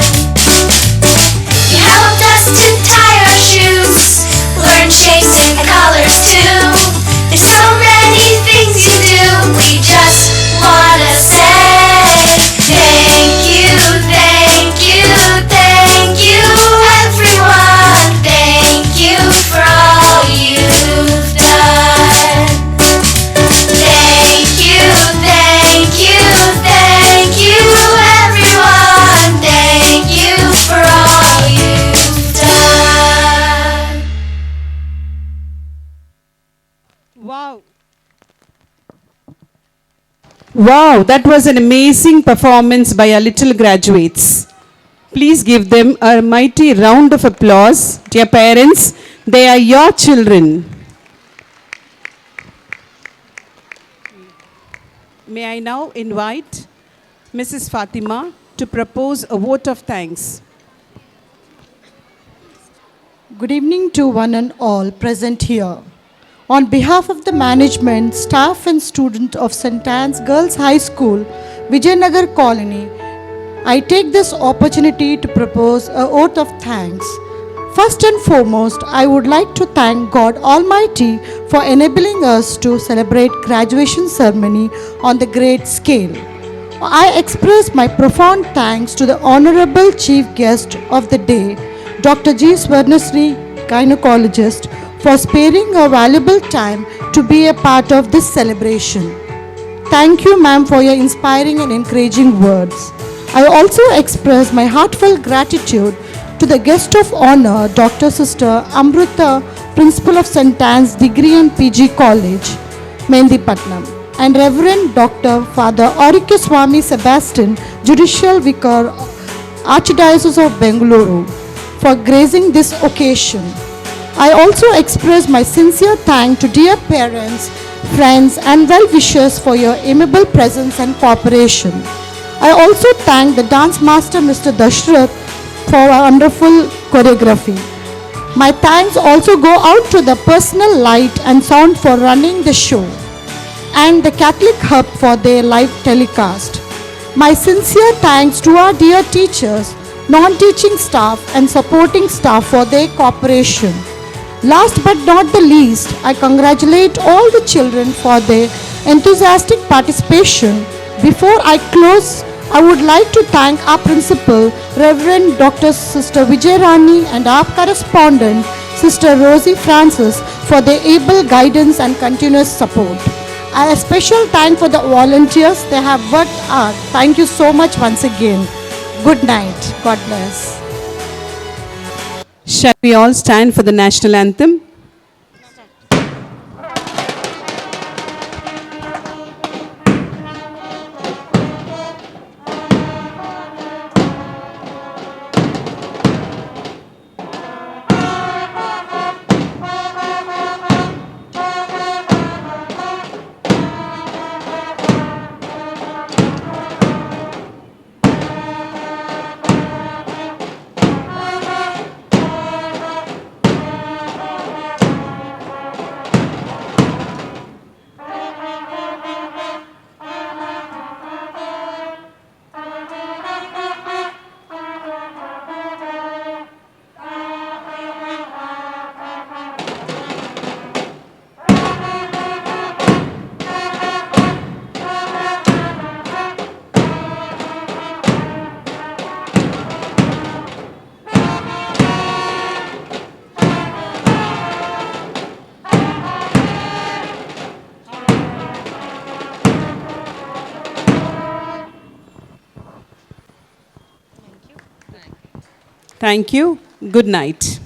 You helped us to tie our shoes, learn shapes and colors too. There's so many things you do, we just wanna say thank you, thank you, thank you, everyone. Thank you for all you've done. Thank you, thank you, thank you, everyone. Thank you for all you've done. Wow. Wow, that was an amazing performance by our little graduates. Please give them a mighty round of applause. Dear parents, they are your children. May I now invite Mrs. Fatima to propose a vote of thanks. Good evening to one and all present here. On behalf of the management, staff and students of St. Anne's Girls High School, Vijayanagar Colony, I take this opportunity to propose a vote of thanks. First and foremost, I would like to thank God Almighty for enabling us to celebrate graduation ceremony on the great scale. I express my profound thanks to the Honorable Chief Guest of the day, Dr. G. Swarnasri, gynecologist, for sparing her valuable time to be a part of this celebration. Thank you, ma'am, for your inspiring and encouraging words. I also express my heartfelt gratitude to the guest of honor, Dr. Sister Amrita, Principal of St. Anne's Degree and PG College, Mendipatnam, and Reverend Dr. Father Swami Sebastian, Judicial Vicar, Archdiocese of Bengaluru, for gracing this occasion. I also express my sincere thanks to dear parents, friends, and well-wishers for your amiable presence and cooperation. I also thank the dance master, Mr. Dashrath, for a wonderful choreography. My thanks also go out to the personal light and sound for running the show, and the Catholic Hub for their live telecast. My sincere thanks to our dear teachers, non-teaching staff, and supporting staff for their cooperation. Last but not the least, I congratulate all the children for their enthusiastic participation. Before I close, I would like to thank our principal, Reverend Dr. Sister Vijayarani, and our correspondent, Sister Rosie Francis, for their able guidance and continuous support. A special thank for the volunteers. They have worked hard. Thank you so much once again. Good night. God bless. Shall we all stand for the national anthem? Thank you. Good night.